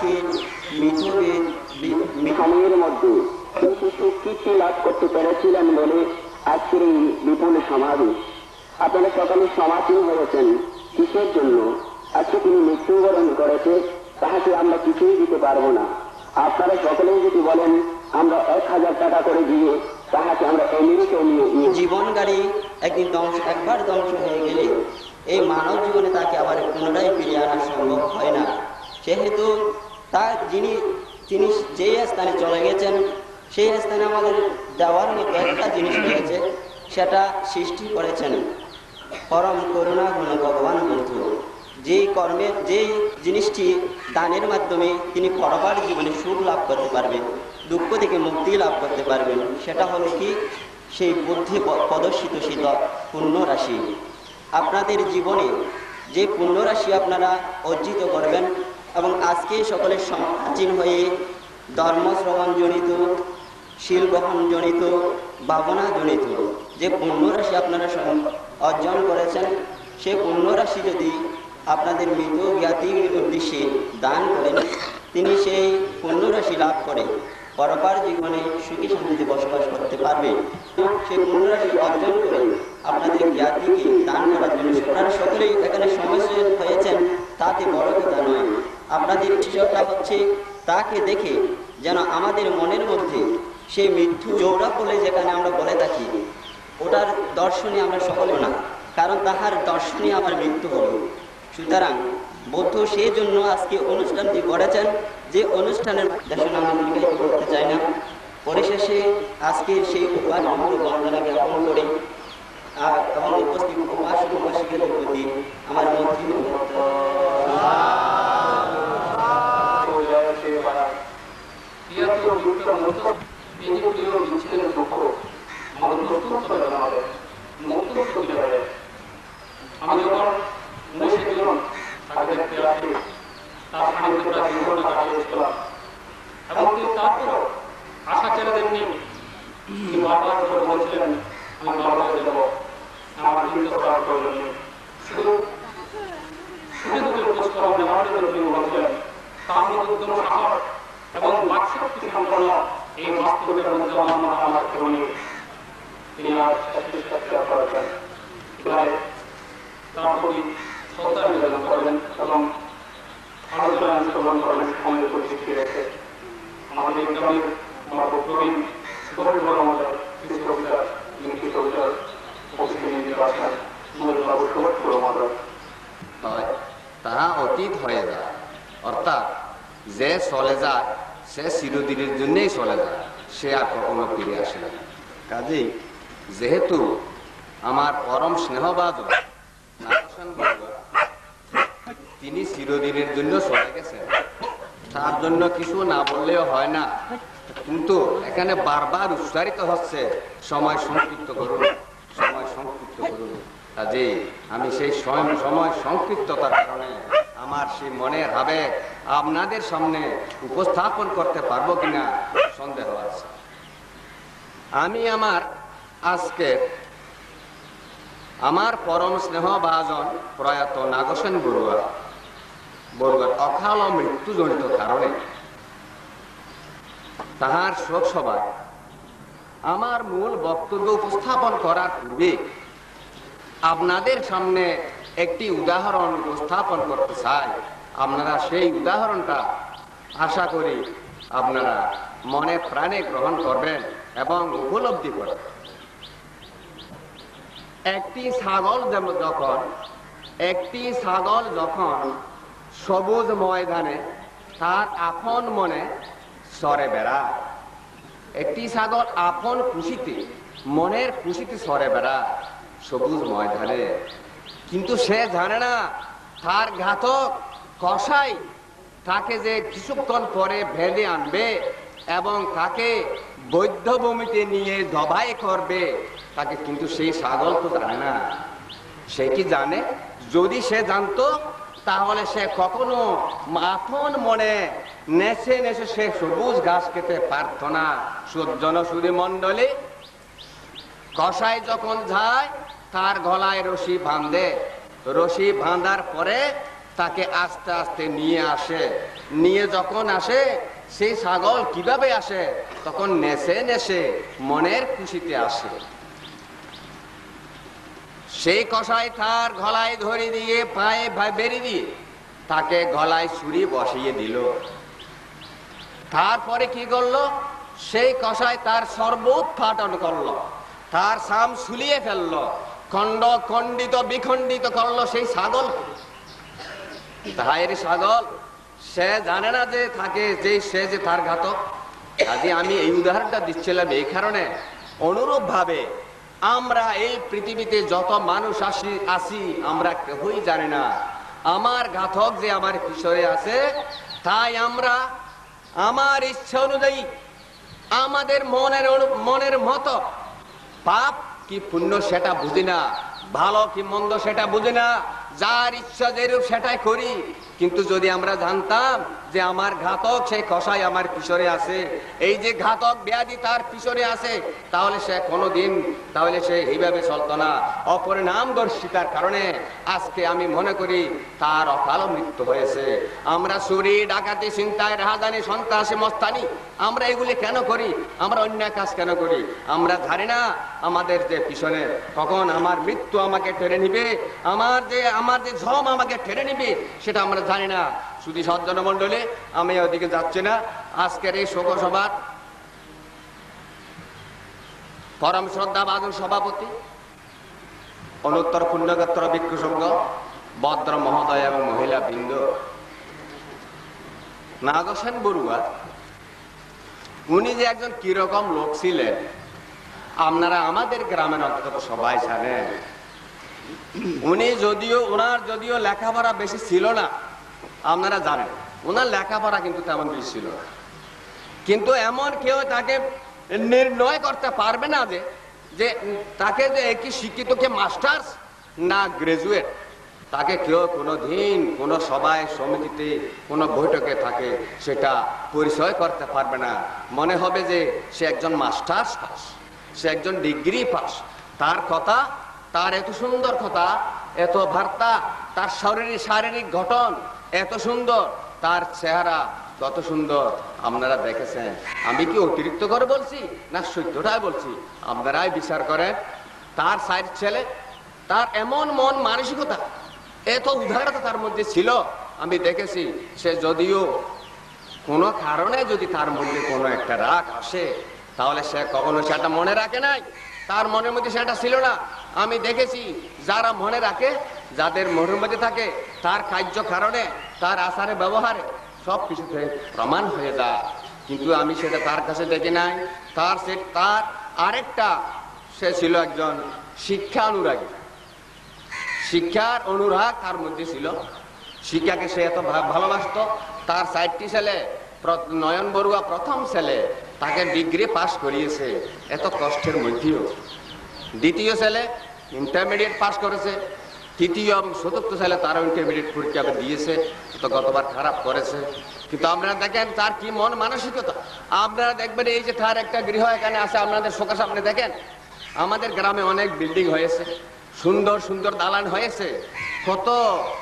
আজকে সময়ের মধ্যে তিনি স্বীকৃতি লাভ করতে পেরেছিলেন বলে আজকের এই বিপুল সমাবেশ। আপনারা সকলে সমাসীন হয়েছেন কিসের জন্য? আজকে তিনি মৃত্যুবরণ করেছে, তাহাকে আমরা কিছুই দিতে পারবো না। আপনারা সকলেই যদি বলেন আমরা 1000 টাকা করে দিয়ে তাহাকে আমরা আমেরিকায় নিয়ে জীবন গাড়ি একবার ধ্বংস হয়ে গেলে এই মানব জীবনে তাকে আবার পুনরায় ফিরিয়ে আনা সম্ভব হয় না। সেহেতু তিনি যে স্থানে চলে গেছেন সেই স্থানে আমাদের দেওয়ার মতো একটা জিনিস রয়েছে, সেটা সৃষ্টি করেছেন পরম করুণা ঘন ভগবান বন্ধু। যেই জিনিসটি দানের মাধ্যমে তিনি পরবার জীবনে সুখ লাভ করতে পারবেন, দুঃখ থেকে মুক্তি লাভ করতে পারবেন, সেটা হলো কি সেই বুদ্ধি প্রদর্শিত সেই পুণ্য রাশি। আপনাদের জীবনে যে পুণ্য রাশি আপনারা অর্জিত করবেন এবং আজকে সকলের সমাজীন হয়ে ধর্মশ্রবণজনিত, শীল গ্রহণজনিত, ভাবনাজনিত যে পুণ্য রাশি আপনারা অর্জন করেছেন, সেই পুণ্য রাশি যদি আপনাদের মৃত জ্ঞাতির উদ্দেশ্যে দান করেন, তিনি সেই পুণ্য রাশি লাভ করে পরপার জীবনে সুখী শান্তিতে বসবাস করতে পারবে। সেই পুণ্য রাশি অর্জন করে আপনাদের জ্ঞাতিকে দান করার জন্য আপনারা সকলেই এখানে সমস্যা হয়েছেন, তাতে বড় কথা নয়। আপনাদের বিষয়টা হচ্ছে তাকে দেখে যেন আমাদের মনের মধ্যে সেই মৃত্যু জোড়া বলে যেখানে আমরা বলে থাকি, ওটার দর্শনে আমরা সকলে না, কারণ তাহার দর্শনে আমার মৃত্যু হল। সুতরাং বৌদ্ধ সেই জন্য আজকে অনুষ্ঠানটি করেছেন, যে অনুষ্ঠানের দেশের নাম দীর্ঘায়িত করতে চাই না। পরিশেষে আজকের সেই উপাসনাগুলো বন্দনা জ্ঞাপন করে এবং উপস্থিত উপাসক উপাসিকাদের প্রতি আমার মন্ত্রী আমি যখন 19 জন তাদের ক্লাসে তার সামনে কাটিয়েছিলাম এবং তারপরও আশা ছেড়ে দেননি। তিনি বারবার করে বলছিলেন আমি বারবার যাব, আমার চিন্তা করার প্রয়োজন নেই, শুধু নেওয়ার জন্য তিনি বলছিলেন তার মধ্যে উদ্যম সাহস এবং বাকশক্তি সম্পন্ন এই বাস্তবের মধ্যে আমার কেউ নেই। তিনি আজ চেষ্টা করেছেন, তার প্রতি শ্রদ্ধা নিবেদন করবেন এবং আলোচনায় অংশগ্রহণ করবেন সময়ের পরিস্থিতি রেখে। আমাদের গ্রামের প্রবীণ গরিবর আমাদের কৃষি অফিসার কৃষি অফিসার তাহা অতীত হয়ে যায়, অর্থাৎ যে চলে যায় সে চিরদিনের জন্যই চলে যায়, সে আর কখনো ফিরে আসে না। কাজেই যেহেতু আমার পরম স্নেহবাদ তিনি চিরদিনের জন্য চলে গেছেন, তার জন্য কিছু না বললেও হয় না, কিন্তু এখানে বারবার উচ্চারিত হচ্ছে সময় সংক্ষিপ্ত করুন, সময় সংক্ষিপ্ত করুন। কাজে আমি সেই সময় সংক্ষিপ্ততার কারণে আমার সেই মনের আবেগ আপনাদের সামনে উপস্থাপন করতে পারবো কিনা সন্দেহ আছে। আমি আমার পরম স্নেহ ভাজন প্রয়াত নাগসেন বড়ুয়ার অকাল মৃত্যুজনিত কারণে তাহার শোক সভায় আমার মূল বক্তব্য উপস্থাপন করার পূর্বে আপনাদের সামনে একটি উদাহরণ উপস্থাপন করতে চাই। আপনারা সেই উদাহরণটা আশা করি আপনারা মনে প্রাণে গ্রহণ করবেন এবং উপলব্ধি করবেন। একটি ছাগল যখন সবুজ ময়দানে তার আপন মনে সরে বেড়ায়, একটি ছাগল আপন খুশিতে মনের খুশিতে সরে বেড়ায় সবুজ ময়দানে, কিন্তু সে জানে না তার ঘাতক কসাই তাকে যে কিছুক্ষণ পরে ভেদে আনবে এবং তাকে বৈধ ভূমিতে নিয়ে জবাই করবে তাকে, কিন্তু সেই ছাগল তো জানে না। সে কি জানে? যদি সে জানতো তাহলে সে কখনো আপন মনে নেচে নেচে সে সবুজ ঘাস খেতে পারত না। জনসুরি মন্ডলী, কসাই যখন যায় তার গলায় রশি বাঁধে, রশি বাঁধার পরে তাকে আস্তে আস্তে নিয়ে আসে। নিয়ে যখন আসে, সেই ছাগল কিভাবে আসে? তখন নেশে নেশে মনের খুশিতে আসে। সেই কসাই তার গলায় ধরে দিয়ে পায়ে বেরিয়ে দিয়ে তাকে গলায় ছুরি বসিয়ে দিল। তারপরে কি করলো? সেই কসাই তার সর্বোৎপাটন করলো, তার সাম শুলিয়ে ফেললো, খণ্ডিত বিখণ্ডিত করলো সেই ছাগল। তাহের ছাগল সে জানে না যে থাকে যে সে যে তার ঘাতক। আজ আমি এই উদাহরণটা দিচ্ছিলাম এই কারণে, অনুরূপ ভাবে আমরা এই পৃথিবীতে যত মানুষ আসি আমরা কেউই জানি না আমার ঘাতক যে আমার পিছনে আছে। তাই আমরা আমার ইচ্ছা অনুযায়ী আমাদের মনের মতো পাপ কি পুণ্য সেটা বুঝি না, ভালো কি মন্দ সেটা বুঝি না, যার ইচ্ছা যেরূপ সেটাই করি। কিন্তু যদি আমরা জানতাম যে আমার ঘাতক সেই কসাই আমার পিছনে আছে, এই যে ঘাতক ব্যাধি তার পিছনে আছে, তাহলে সে কোনোদিন তাহলে সে এইভাবে চলতো না। অপরিণামদর্শিতার কারণে আজকে আমি মনে করি তার অকাল মৃত্যু হয়েছে। আমরা চুরি ডাকাতি চিন্তায় রাহাজানি সন্ত্রাসী মস্তানি আমরা এগুলি কেন করি? আমরা অন্যায় কাজ কেন করি? আমরা জানি না আমাদের যে পিছনে কখন আমার মৃত্যু আমাকে টেনে নিবে, আমার যে ঝম আমাকে টেনে নিবে সেটা আমরা জানি না। শুধু সজ্জন মন্ডলী, আমি ওদিকে যাচ্ছি না। আজকের এই শোকসভার পরম শ্রদ্ধা বাদন সভাপতি অনুত্তর পুণ্যগোত্র ভিক্ষু সংঘ ভদ্র মহোদয় এবং মহিলা বৃন্দ, নাগসেন বড়ুয়া উনি যে একজন কিরকম লোক ছিলেন আপনারা আমাদের গ্রামের অন্তত সবাই জানেন। উনি ওনার যদিও লেখাপড়া বেশি ছিল না, আপনারা জানেন ওনার লেখাপড়া কিন্তু তেমন বেশি ছিল না। কিন্তু এমন কেউ তাকে নির্ণয় করতে পারবে না যে তাকে যে কি শিক্ষিত, কে মাস্টার্স না গ্রাজুয়েট, তাকে কেউ কোনোদিন কোনো সভায় সমিতিতে কোনো বৈঠকে থাকে সেটা পরিচয় করতে পারবে না। মনে হবে যে সে একজন মাস্টার্স পাস, সে একজন ডিগ্রি পাস। তার কথা, তার এত সুন্দর কথা, এত বার্তা, তার শারীরিক গঠন এত সুন্দর, তার চেহারা কত সুন্দর আপনারা দেখেছেন। আমি কি অতিরিক্ত করে বলছি না সত্যটাই বলছি? আপনারাই বিচার করেন। তার সাইড ছেলে, তার এমন মন মানসিকতা, এত উদারতা তার মধ্যে ছিল। আমি দেখেছি সে যদিও কোনো কারণে যদি তার মধ্যে কোনো একটা রাগ আসে তাহলে সে কখনো সেটা মনে রাখে নাই, তার মনের মধ্যে সেটা ছিল না। আমি দেখেছি যারা মনে রাখে, যাদের মনের মধ্যে থাকে, তার কার্য কারণে, তার আচারে ব্যবহারে সব কিছুতে প্রমাণ হয়ে যায়। কিন্তু আমি সেটা তার কাছে দেখি নাই। তার আরেকটা, সে ছিল একজন শিক্ষা অনুরাগী, শিক্ষার অনুরাগ তার মধ্যে ছিল। শিক্ষাকে সে এত ভালোবাসত। তার 4টি ছেলে, নয়ন বড়ুয়া প্রথম ছেলে, তাকে ডিগ্রি পাস করিয়েছে এত কষ্টের মধ্যেও। দ্বিতীয় ছেলে ইন্টারমিডিয়েট পাস করেছে। তৃতীয় এবং চতুর্থ ছেলে তারও ইন্টারমিডিয়েট পরীক্ষা দিয়েছে, তো গতবার খারাপ করেছে। কিন্তু আপনারা দেখেন তার কি মন মানসিকতা। আপনারা দেখবেন এই যে তার একটা গৃহ এখানে আছে, আপনাদের চোখের সামনে দেখেন। আমাদের গ্রামে অনেক বিল্ডিং হয়েছে, সুন্দর সুন্দর দালান হয়েছে, কত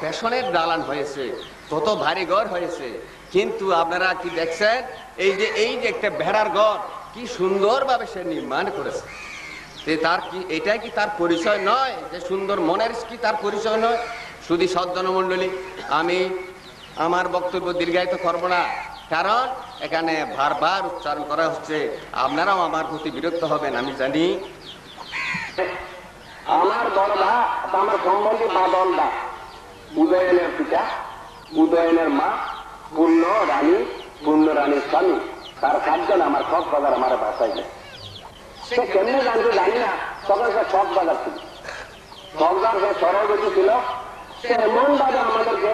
ফ্যাশনের দালান হয়েছে, কত ভারী ঘর হয়েছে। কিন্তু আপনারা কি দেখছেন? এই যে একটা ভেড়ার ঘর কি সুন্দরভাবে সে নির্মাণ করেছে। তার কি এটাই কি তার পরিচয় নয়? যে সুন্দর মনের কি তার পরিচয় নয়? শুধু সজ্জন মণ্ডলী, আমি আমার বক্তব্য দীর্ঘায়িত করব না, কারণ এখানে বারবার উচ্চারণ করা হচ্ছে। আপনারাও আমার প্রতি বিরক্ত হবেন আমি জানি। আমার দরদা, আমার সম্বন্ধে বাদল দা, উদয়নের পিতা, উদয়নের মা, পূর্ণ রানীর স্বামী, তার 7 জন আমার কক্সবাজার আমার বাসায় যায়। সে কেমনে জানতে জানি না, তখন সে কক্সবাজার ছিল। কক্সবাজার যে সরগতি ছিল, সে এমন ভাবে আমাদেরকে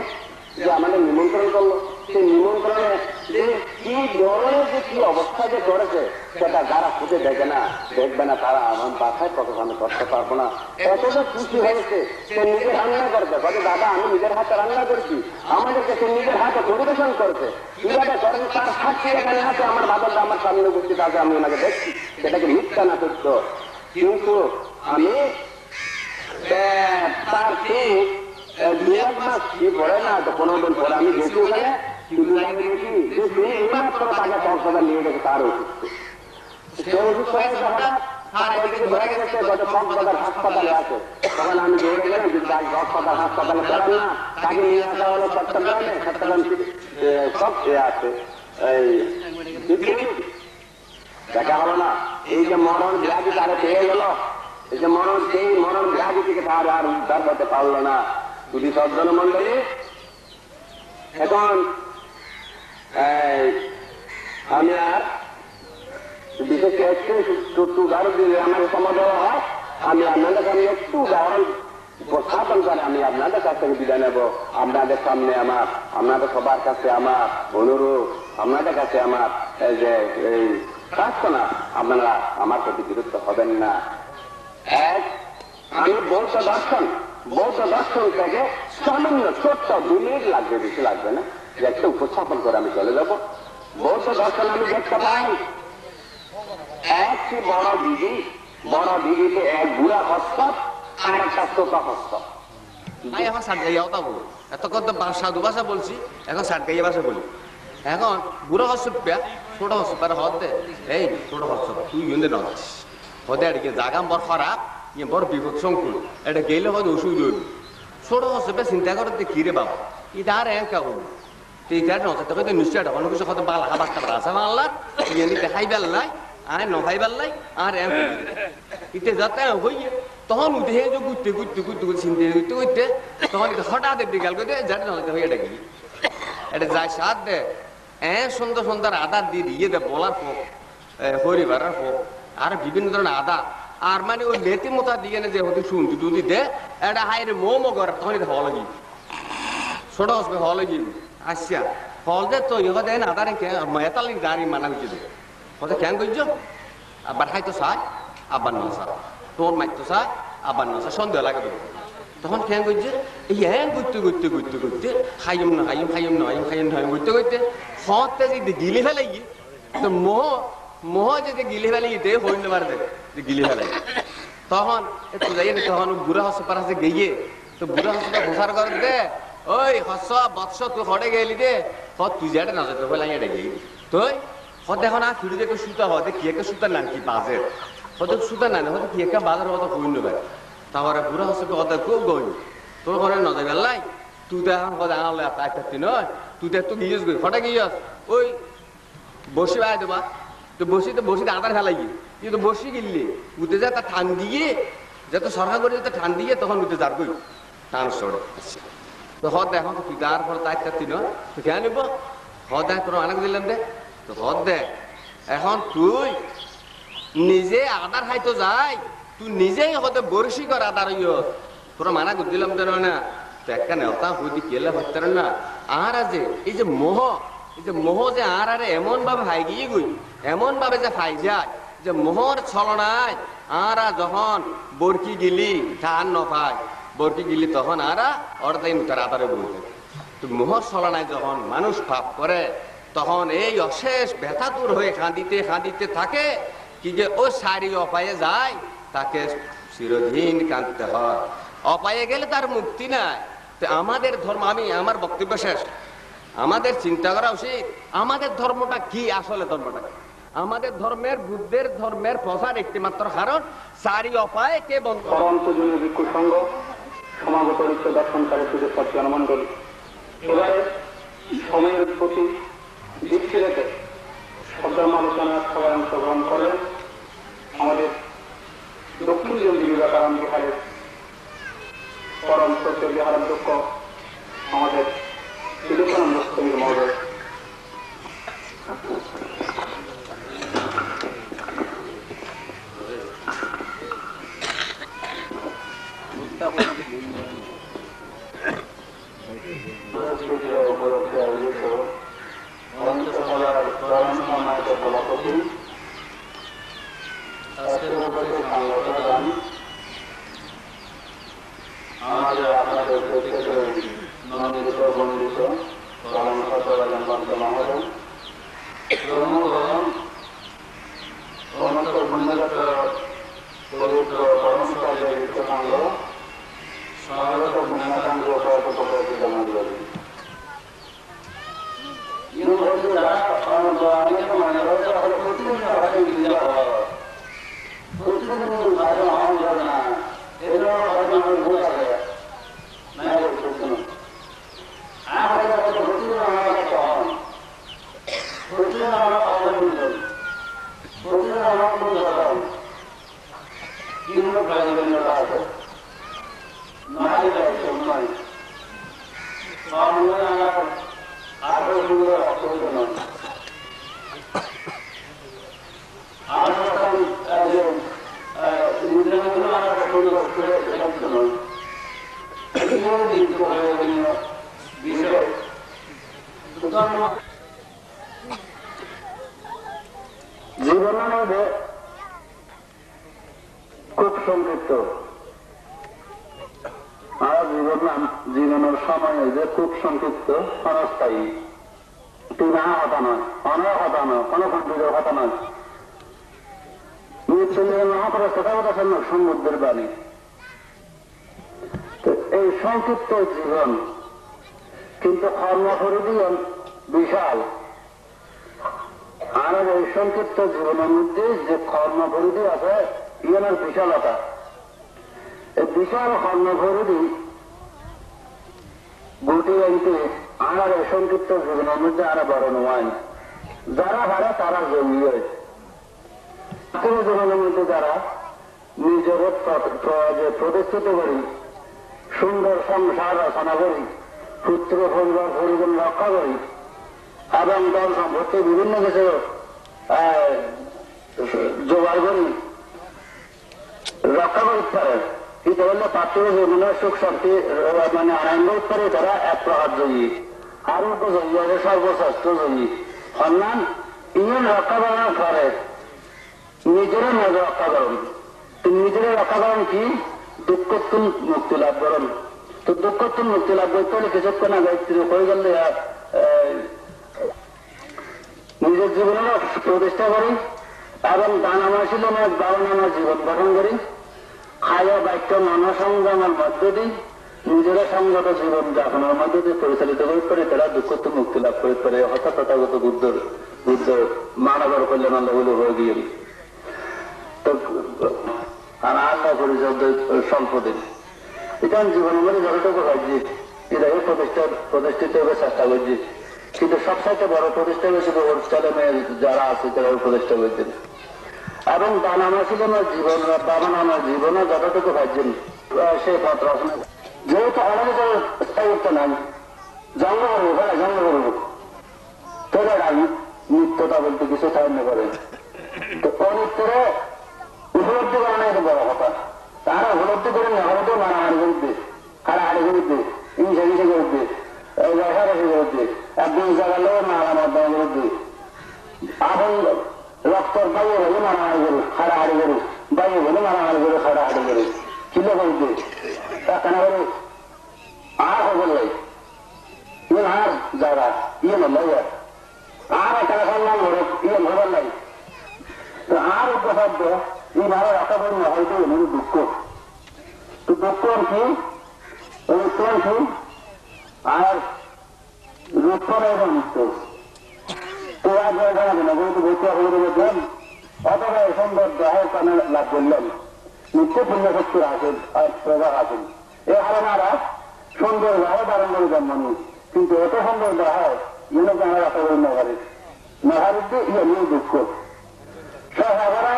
যে আমাদের নিমন্ত্রণ করলো। সেই নিমন্ত্রণে যে কি ধরনের যে কি অবস্থা যে করেছে সেটা যারা খুঁজে দেখবে না তারা আমার বাসায় কত আমি করতে পারবো না। এতটা খুশি হয়েছে, সে নিজের রান্না করবে, বলে দাদা আমি নিজের হাতে রান্না করছি, আমাদেরকে সে নিজের হাতে পরিবেশন করছে। কিভাবে করেন তার সাক্ষী এখানে আছে, আমার বাবাটা আমার সামনে উপস্থিত আছে, আমি ওনাকে দেখছি। সেটাকে মিথ্যা না সত্য, কিন্তু আমি তার 1 মাস কি পরে না তো 15 দিন পরে আমি গেছি ওখানে, কিন্তু জানি দেখি যে সে এইমাত্র তাকে কক্সবাজার নিয়ে গেছে তার অসুস্থ, সে অসুস্থ হয়ে যখন আর এদিকে ধরে গেছে কক্সবাজার হাসপাতালে আছে, তখন আমি দৌড়ে গেলাম যে কক্সবাজার হাসপাতালে পেলাম না, তাকে নিয়ে আসা হলো চট্টগ্রামে। চট্টগ্রাম সব আছে এই দেখা হলো না। এই যে মরণ ব্যাধি তারা পেয়ে গেল, এই যে মরণ, সেই মরণ ব্যাধি থেকে তার আর উদ্ধার করতে পারলো না। যদি সজ্জন মন্ডলী, এখন আমি আর বিশেষ একটু গাড়ি দিলে আমাকে সময় দেওয়া হয়, আমি আপনাদের সামনে একটু উদাহরণ উপস্থাপন করে আমি আপনাদের কাছ থেকে বিদায় নেব। আপনাদের সামনে আমার, আপনাদের সবার কাছে আমার অনুরোধ, আপনাদের কাছে আমার যে এই প্রার্থনা, আপনারা আমার প্রতি বিরক্ত হবেন না। আমি বৌদ্ধ দর্শন থেকে সামান্য ছোট্ট 2 মিনিট লাগবে, বেশি লাগবে না, যে একটা উপস্থাপন করে আমি চলে যাব। বৌদ্ধ দর্শন আমি দেখতে পাই একটি বড় দিঘিতে এক বুড়া হস্তক আর একটা ছোটা হস্তক। আমি এখন সাতগাইয়াও তা বলি, এতক্ষণ তো সাধু ভাষা বলছি, এখন সাতগাইয়া ভাষা বলি। এখন বুড়ো হস্যপ্যা ছোট হস্যপার হদে, এই ছোট হস্য তুই ইন্দে নছিস হদে এদিকে জাগাম বড় খারাপ, ইয়ে বড় বিপদ সংকুল, এটা গেলে হয়তো ওষুধ হইল। ছোট হস্যপ্যা চিন্তা করতে কিরে বাবা এটা আর একা করবো, তুই কার নজরটা হয়তো নিশ্চয় অন্য কিছু হয়তো বাল হাবার খাবার আসা মানলার ইয়ে দেখাই বেললাই আর নখাই বেললাই আর ইতে যাতে হইয়ে তখন উঠে যে ঘুরতে ঘুরতে ঘুরতে ঘুরতে চিনতে ঘুরতে ঘুরতে তখন হঠাৎ একটি গেল করে যাতে নজরটা হয়ে এটা গিয়ে এটা যায় সাত দে সুন্দর সুন্দর আদা দিয়ে দিয়ে দে বলার হোক, হরিবারের হোক, আর বিভিন্ন ধরনের আদা, আর মানে ওই লেতি মোতা দিয়ে না যে হতে শুনতে টুদি দে এটা হাইরে মোমো করে তখন এটা হওয়া লাগি ছোট হসবে হওয়া লাগি। আচ্ছা ফল দে তো ইহ দেন আদারে মেতালি গাড়ি মানা হয়েছে দে হতে কেন করছ আবার হাইতো চাই আবার নসা তোর মাইতো চাই আবার নসা সন্দেহ লাগে দেবো। তখন কেন করছে এই ঘুরতে ঘুরতে ঘুরতে ঘুরতে খাইম না খাইম খাইম না খাইম খাইম না ঘুরতে ঘুরতে হতে যদি গিলি ফেলে গিয়ে তো মোহ যদি গিলি ফেলে গিয়ে হইল পারে যে গিলি ফেলে তখন একটু যাই না তখন বুড়া হসপার আছে গিয়ে তো বুড়া হসপার ঘোষার করে দে ওই হস বৎস তুই হটে গেলি দে তুই যাটা নজর তো ফেলাই এটা গিয়ে তুই হতে এখন আর ফিরে দেখে সুতা হতে কি একটা সুতা না কি বাজের হতে সুতা না হতে কি একটা বাজার হতো হইল পারে। তারপরে বুড়া হসপে হতে খুব গই তোর ঘরে নজর গেলাই তুই তো এখন কথা আনলে একটা নয় তুই তো একটু গিয়েছ গই হটে গিয়েছ ওই বসে আয় দেবা তো বসিতে আদার ফেলাই গিয়ে তুই তো বসি গিললি উঠে যা তা ঠান দিয়ে যত সরকার করে যেতে ঠান দিয়ে তখন উঠে যার গই টান সরে তো হদ এখন তুই তার পরে তা একটা নয় তো খেয়ে নিব হদ দেখ তোর অনেক দিলেন দে তো হদ দেখ এখন তুই নিজে আদার খাইতো যাই তুই নিজেই হতে বরশি কর আদার ইয় তোরা মানা করে দিলাম তো না তো একটা নেতা হইতে কেলে হতে না। আর আছে এই যে মোহ যে আর এমন ভাবে হাই গিয়ে গই এমন ভাবে যে খাই যায় যে মোহর ছলনায় আর যখন বরকি গিলি ধান নপায় বরকি গিলি তখন আর অর্ধাই তার আদারে বলতে তো মোহর ছলনায় যখন মানুষ পাপ করে তখন এই অশেষ ব্যথা দূর হয়ে কাঁদিতে থাকে কি যে ও সারি অপায়ে যায় তাকে চিরদিন কাঁদতে হয়, অপায়ে গেলে তার মুক্তি নাই। তো আমাদের ধর্ম, আমি আমার বক্তব্য শেষ, আমাদের চিন্তা করা উচিত আমাদের ধর্মটা কি, আসলে ধর্মটা কি। আমাদের ধর্মের বুদ্ধের ধর্মের প্রসার একটি মাত্র কারণ সারি অপায়ে কে বন্ধ ভিক্ষু সংঘ সমাগত দর্শনকারী সুযোগ জনমন্ডলী এবারে সময়ের প্রতি দৃষ্টি রেখে সদর্ম আলোচনার সবাই অংশগ্রহণ করলেন আমাদের দক্ষিণ জঙ্গি বিবেকানন্দ বিহারের পরম সত্য বিহারাধ্যক্ষ আমাদের বিবেকানন্দ স্থলীর মহোদয়। আমাদের আপনাদের প্রত্যেকের নন্দিত বন্দিত পরম সতরাজনবন্ত মহোদয় অনন্ত ভূমিগত পবিত্র কর্মকাণ্ডের বিশ্বসঙ্গ স্বাগত ভূমিকাণ্ড জীবনের মধ্যে খুব সংক্ষিপ্ত আর জীবনের সময় যে খুব সংক্ষিপ্ত ক্ষণস্থায়ী তিনা হতা নয় অনেক হতা নয় কোন কম্পিউটার হতা নয় মহাপুরুষ কথা সমুদ্রের বাণী। এই সংক্ষিপ্ত জীবন কিন্তু কর্মপরিধি বিশাল। আর এই সংক্ষিপ্ত জীবনের মধ্যে যে কর্মপরিধি আছে ইয়ানের বিশালতা, এই বিশাল কর্মপরিধি গুটি আনতে আর এই সংক্ষিপ্ত জীবনের মধ্যে আরো বড় নয়। যারা ভাড়া তারা জমিয়ে জীবনের মধ্যে যারা নিজের প্রতিষ্ঠিত করি, সুন্দর সংসার রচনা করি, পুত্র পরিবার পরিজন রক্ষা করি এবং দল সম্পত্তি বিভিন্ন কিছু জোগাড় করি রক্ষা করতে পারে। কিন্তু বললে পার্থিব জীবনের সুখ শান্তি মানে আনন্দ করে তারা এক প্রহার জয়ী, আরোগ্য জয়ী হবে, সর্বশ্রেষ্ঠ জয়ী সন্ধান ইমান রক্ষা করার পরে নিজেরা নিজে রক্ষা করুন। নিজেরা রক্ষা করেন কি দুঃখতুন মুক্তি লাভ করেন। তো দুঃখতুন মুক্তি লাভ করতে হলে কিছুক্ষণ আগে হয়ে গেলে নিজের জীবনের প্রতিষ্ঠা করি এবং দান আমার ছিল বারণ আমার জীবন গঠন করি, খায়া বাক্য নানা সংগ্রামের মধ্য দিই, নিজেরা সংগত জীবন যাপনের মধ্য দিয়ে পরিচালিত করতে পারে, তারা দুঃখতুন মুক্তি লাভ করতে পারে। হঠাৎ তথাগত বুদ্ধ মানবের কল্যাণ আল্লাহ হয়ে গিয়ে আর আল্লাহ পরিচয় স্বল্প দিন এটা জীবনের মধ্যে যতটুকু হয়েছি এটাকে প্রতিষ্ঠিত হবে চেষ্টা করছি। কিন্তু সবসাইতে বড় প্রতিষ্ঠা হয়েছিল ওর ছেলে মেয়ে যারা আছে তারা প্রতিষ্ঠা করছেন এবং দান আমার ছিল আমার জীবন বাবা আমার জীবনে যতটুকু পাইছেন সেই পথ রচনা। যেহেতু অনেক স্থায়িত্ব নাই, জন্ম করবো হ্যাঁ জন্ম করবো তোরা আমি নিত্যতা বলতে কিছু সাহায্য করে। তো অনিত্যরে উপলব্ধি করা নাই বড় কথা। তারা উপলব্ধি করে নেওয়াতে মারামারি করবে, হারাহারি করবে, হিংসা হিংসা করবে, রেখারেখি করবে, একদিন জায়গালে মারামার দেওয়া করবে, আপন রক্তর বাইরে হলে মারামারি করবে, হারাহারি করে, বাইরে হলে মারামারি করে, হারাহারি করে, কিলো করবে কেনা করে আর খবর নাই ইয়ে আর যারা ইয়ে নয় আর একটা সম্মান ধরো ইয়ে খবর নাই। তো আর উপসাধ্য এই ভালো রাখা পারি না হয়তো এমনি দুঃখ। তো দুঃখ কি অনুষ্ঠান কি আর রূপের মুক্ত তো আর জানাবে না যেহেতু বইতে বলছেন অথবা সুন্দর দেহের কানে লাভ করলেন নিত্য পুণ্য শক্তির আসেন আর প্রভাব আসেন এ হারানারা সুন্দর দেহ ধারণ করে জন্মানি কিন্তু এত সুন্দর দেহ ইয়ে জানা রাখা করি নগরে নহারিতে ইয়ে নিয়ে দুঃখ সহারা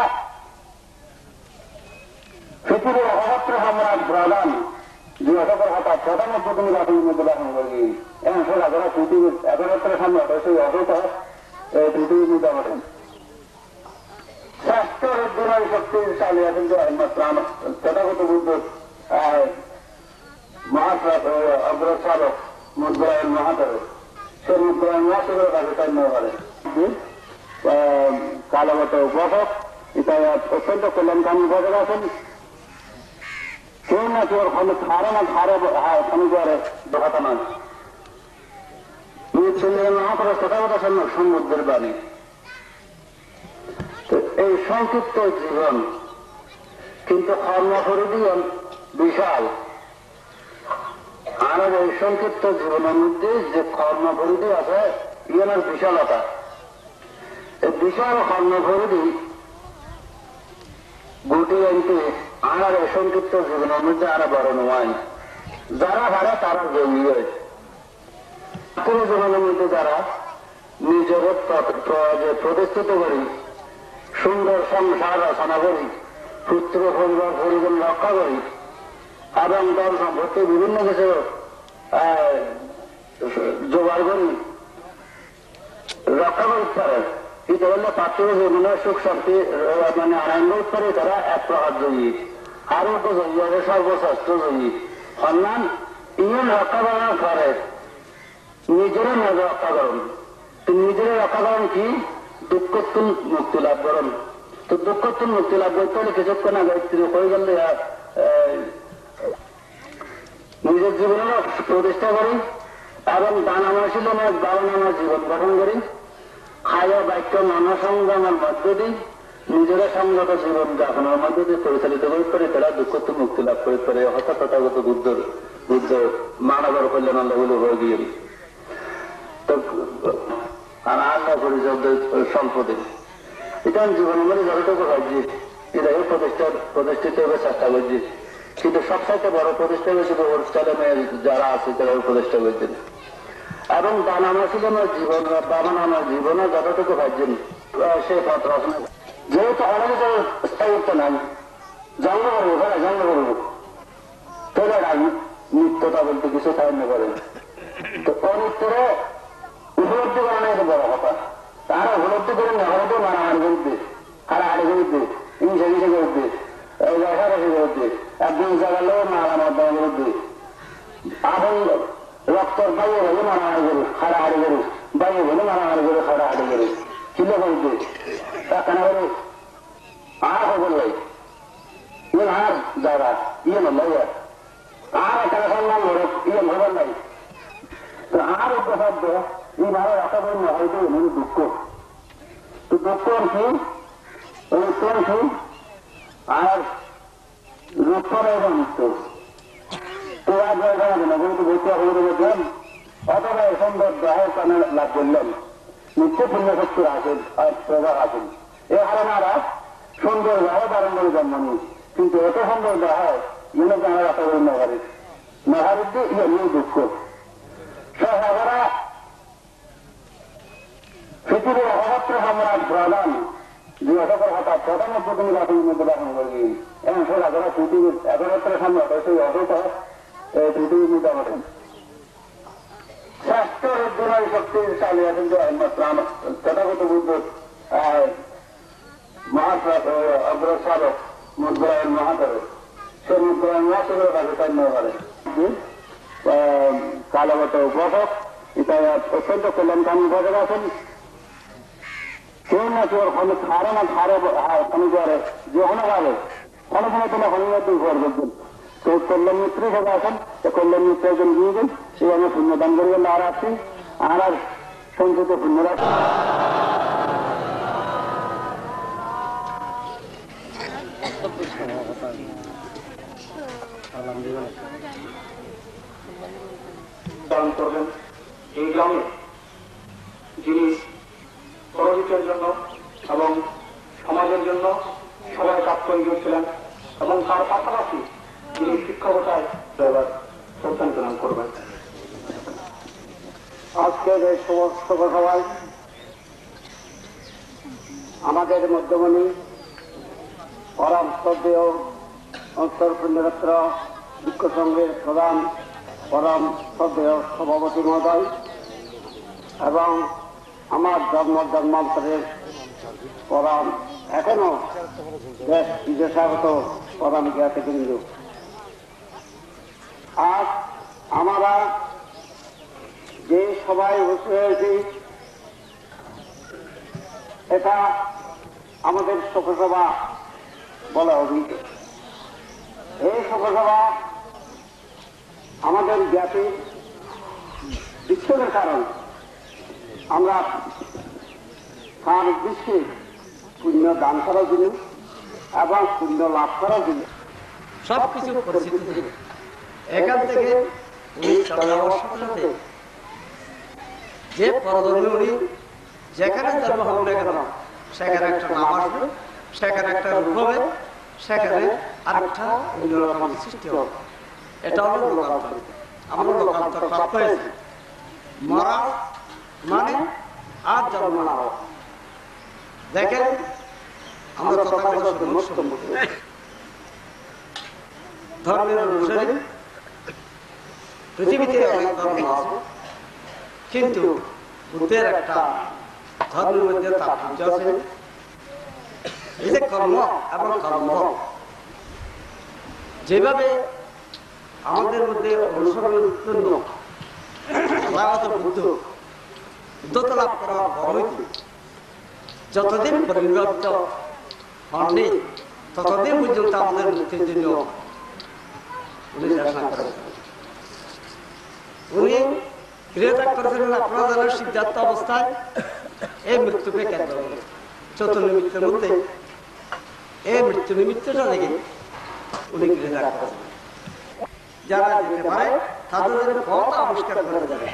পৃথিবীর অহত্র সম্রাট প্রধান যে অসকের হঠাৎ প্রধানমন্ত্রী তুমি রাখের মধ্যে দেখান করি এমন সোজা যারা পৃথিবীর একমাত্র সম্রাট সেই অসত পৃথিবীর মধ্যে আমাদের স্বাস্থ্যের উদ্দিনের শক্তিশালী আছেন যে একমাত্র তথাগত বুদ্ধ অগ্রসারক মুদ্রায়ণ মহাদেব সে মুদ্রায়ণ মহাদেবের কাছে তৈন্য করে কালগত উপাসক এটা অত্যন্ত কল্যাণকামী উপাসক আছেন। কেউ না কেউ খারে না খারে খনিজরে দেখাতে নয় মহাপুরুষ তথাগত সমুদ্রের বাণী। এই সংক্ষিপ্ত জীবন কিন্তু কর্মপরিধি বিশাল। আর এই সংক্ষিপ্ত জীবনের মধ্যে যে কর্মপরিধি আছে ইয়ানের বিশালতা, এই বিশাল কর্মপরিধি গুটি আনতে আর এই সংক্ষিপ্ত জীবনের মধ্যে আরো বড় নয়। যারা ভাড়া তারা জমিয়ে জীবনের মধ্যে যারা নিজের প্রতিষ্ঠিত করি, সুন্দর সংসার রচনা করি, পুত্র পরিবার পরিজন রক্ষা করি এবং দল সম্পত্তি বিভিন্ন কিছু জোগাড় করি এটা হলো পার্থিব জীবনের সুখ শক্তি মানে আনন্দ করে তারা এক প্রকার জয়ী আরোগ্য জয়ী হবে সর্বশ্রেষ্ঠ জয়ী সম্মান ইমান রক্ষা করার পরে নিজেরা নিজে রক্ষা করুন নিজেরা রক্ষা করেন কি দুঃখতুন মুক্তি লাভ করেন তো দুঃখতুন মুক্তি লাভ করতে হলে কিছুক্ষণ আগে হয়ে গেলে নিজের জীবনেও প্রতিষ্ঠা করি এবং দান আমার ছিল না দান আমার জীবন গঠন করি খায়া বাক্য নানা সংগ্রামের মধ্য দিই নিজেরা সংগত জীবন যাপনের মধ্য দিয়ে পরিচালিত করতে পারে তারা দুঃখতুন মুক্তি লাভ করতে পারে হঠাৎ তথাগত বুদ্ধ মানবের কল্যাণ আল্লাহ হয়ে গিয়ে তো আল্লাহ পরিচয় স্বল্প দিন এটা আমি জীবনের মধ্যে যতটুকু ভাবছি এটাকে প্রতিষ্ঠিত হবে চেষ্টা করছি কিন্তু সবসাইতে বড় প্রতিষ্ঠা হয়েছিল ওর ছেলে মেয়ে যারা আছে তারা প্রতিষ্ঠা করেছেন এবং দান আমার ছিল আমার জীবন বাবা আমার জীবনে যতটুকু ভাবছেন সেই পথ রচনা যেহেতু অনেক স্থায়িত্ব নাই জন্ম করবো হ্যাঁ জন্ম করবো তোলে নাই নিত্যতা বলতে কিছু সাহায্য করে তো অনিত্যরে উপলব্ধি করা নাই বড় কথা তারা উপলব্ধি করে নেওয়াতে মারামারি করতে হারাহারি করতে হিংসা হিংসা করতে রেখারেখি করতে একদিন জাগালেও মারামার দেওয়া করতে আপন রক্তর বাইরে হলে মারামারি করি হারাহারি করি বাইরে হলে মারামারি করে হারাহারি করি ছিল করতে কেন করে আর খবর নাই ইয়ে আর যারা ইয়ে নয় আর একটা সম্মান ধরুক ইয়ে খবর নাই তো আর একটা শব্দ এই ভালো রাখা বলল হয়তো এমন দুঃখ তো দুঃখ কি কি আর রূপরে মৃত্যু তো আর জানাবে না কিন্তু বইতে আপনাদের বলছেন অথবা সুন্দর দেহের কানে লাভ করলেন নিত্য পুণ্য শক্তির আসেন আর প্রভাব আসেন এ হারানারা সুন্দর দেহ ধারণ করে জন্ম নিই কিন্তু এত সুন্দর দেহ ইয়ে জানা রাখা বলি নগরের নগরের ইয়ে নিয়ে দুঃখ সহারা পৃথিবীর অহত্র সম্রাট প্রধান যে অসকের কথা প্রধানের প্রতিনিধি রাখের মধ্যে রাখেন করি এবং সে রাজারা পৃথিবীর একমাত্র সম্রাট সেই অসক পৃথিবীর মধ্যে আমাদের শ্রেষ্ঠ রুদ্রময় শক্তির চালিয়ে আছেন যে একমাত্র তথাগত বুদ্ধ অগ্রসারক মুদ্রায়ণ মহাদেব সে মুদ্রায়ণ মহাদেবের কাছে তাই নেওয়া পারে কালগত উপাসক এটা অত্যন্ত কল্যাণকামী উপাসক আছেন কেউ না কেউ ধারে না ধারে করে যখন ভাবে অনেক সময় তোমরা হনুমার দুই ঘর বলছেন তো কল্যাণ মিত্র হিসেবে আছেন কল্যাণ মিত্র একজন দিয়ে দেন সেই আমরা পুণ্যদান করি আর আসছি আর সঞ্চিত পুণ্য রাখি করবেন এই গ্রামে যিনি পরহিতের জন্য এবং সমাজের জন্য সবাই কাজ করে গিয়েছিলেন এবং তার পাশাপাশি যিনি শিক্ষকতায় এবার প্রত্যান্তরণ করবেন আজকের এই সমস্ত সভায় আমাদের মধ্যমণি পরম শ্রদ্ধেয় অন্তর্পুণ্যরত্র শিক্ষক সংঘের প্রধান পরম শ্রদ্ধেয় সভাপতি মহোদয় এবং আমার জন্মান্তরের পরম এখনো দেশ বিদেশাগত পরম জ্ঞাতবৃন্দ আজ আমরা যে সবাই বসে হয়েছি এটা আমাদের শোকসভা বলা অভিযোগ এই শোকসভা আমাদের জ্ঞাতি বিক্ষোভের কারণ আমরা তার উদ্দেশ্যে পুণ্য দান করার জন্য এবং পুণ্য লাভ করার জন্য সবকিছু পরিচিত ছিল এখান থেকে উনি সাথে যে পরধর্মী উনি যেখানে জন্ম হবে না কেন সেখানে একটা নাম আসবে সেখানে একটা রূপ হবে সেখানে আরেকটা অন্যরকম সৃষ্টি হবে এটা হলো লোকান্তর আমরা লোকান্তর প্রাপ্ত হয়েছি মরা মানে আর জন্ম না হওয়া দেখেন আমরা তথাগত ধর্মের অনুসারী পৃথিবীতে অনেক ধর্ম আছে কিন্তু বুদ্ধের একটা ধর্মের মধ্যে তাৎপর্য আছে। এই যে কর্ম এবং কর্ম যেভাবে আমাদের মধ্যে অনুসরণের জন্য বুদ্ধত্ব লাভ করার পর যতদিন পরিণত হননি ততদিন পর্যন্ত আমাদের মুক্তির জন্য উনি চেষ্টা করেছেন। উনি ক্রিয়াত্যাগ করেছিলেন আপনাদের সিদ্ধার্থ অবস্থায় এই মৃত্যুকে কেন্দ্র করে চতুর্থ নিমিত্তের মধ্যে এই মৃত্যু নিমিত্তটা দেখে উনি ক্রিয়াত্যাগ করেছেন। যারা যেতে পারে তাদের পথ আবিষ্কার করে যাবে,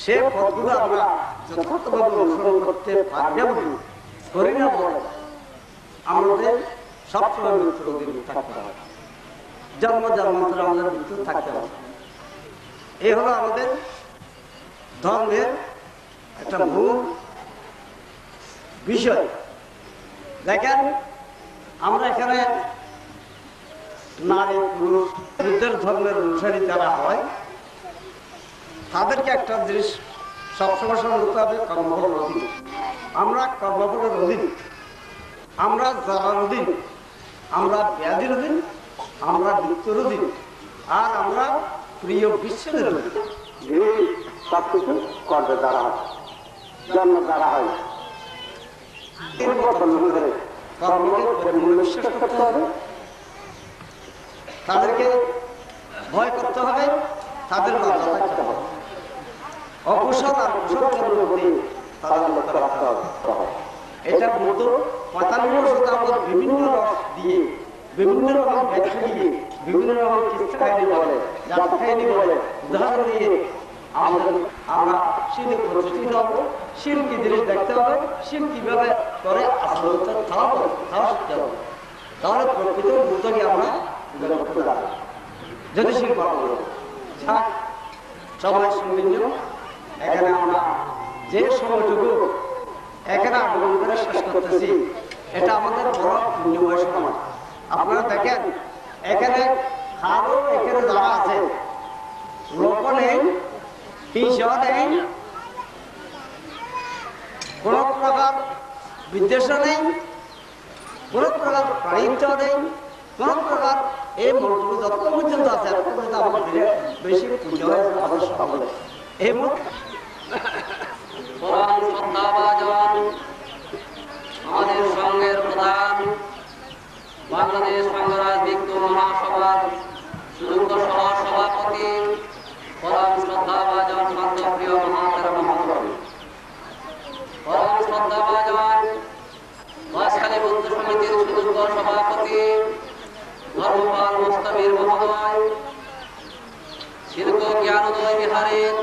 সে পথগুলো আমরা যথার্থভাবে অনুসরণ করতে পারবে করি না বলে আমাদের সবসময় মৃত্যুর অধীন থাকতে হবে। জন্ম জন্মান্তর আমাদের মৃত্যু থাকতে হবে। এই হলো আমাদের ধর্মের একটা মূল বিষয়। দেখেন আমরা এখানে নারী পুরুষ বুদ্ধের ধর্মের অনুসারী যারা হয় তাদেরকে একটা জিনিস সবসময় করতে হবে, কর্মফলের অধীন। আমরা কর্মফলের অধীন, আমরা জ্বরের অধীন, আমরা ব্যাধির অধীন, আমরা মৃত্যুর অধীন, আর আমরা প্রিয় বিশ্বের অধীন। সবকিছু কর্মের দ্বারা হয়, জন্ম দ্বারা হয়। কর্মকে বিশ্বাস করতে হবে, তাদেরকে ভয় করতে হবে, তাদের লজ্জা থাকতে হবে। অকুশল আর কুশল কর্মের প্রতি তাদের লক্ষ্য রাখতে হবে। এটা মূলত 45 শতাংশ বিভিন্ন রস দিয়ে, বিভিন্ন রকম ব্যাখ্যা দিয়ে, বিভিন্ন রকম কিস্তা কাহিনী বলে, জাত কাহিনী বলে, উদাহরণ দিয়ে আমরা শিল্প প্রতিষ্ঠিত হবো। শিল্প কি জিনিস দেখতে হবে, শিল্প কিভাবে করে আসলে তাও শিখতে হবে। তাহলে প্রকৃত মুহূর্তকে আমরা করতে যাবো। যদি শিল্প সবাই শুনবেন, এখানে আমরা যে সময়টুকু এখানে আগমন করে শেষ করতেছি এটা আমাদের বড় পুণ্যময় সময়। আপনারা দেখেন এখানে আরো এখানে যারা আছে লোক নেই, পিছন নেই, কোন প্রকার বিদ্বেষ নেই, কোন প্রকার প্রাণিত্ব নেই, কোন প্রকার এই মন্ত্র যত পর্যন্ত আছে আমাদের বেশি পুজো আবশ্যক হবে। এই আমাদের সঙ্গের প্রধান বাংলাদেশ সংঘরাজ ভিক্ষু মহাসভার সুযোগ্য সহ সভাপতি পরম শ্রদ্ধাভাজন শান্তপ্রিয় মহাতের মহোদয়, পরম শ্রদ্ধাভাজন বাঁশখালী বৌদ্ধ সমিতির সুযোগ্য সভাপতি ধর্মপাল মুস্তামির মহোদয়, শিল্প জ্ঞানোদয় বিহারের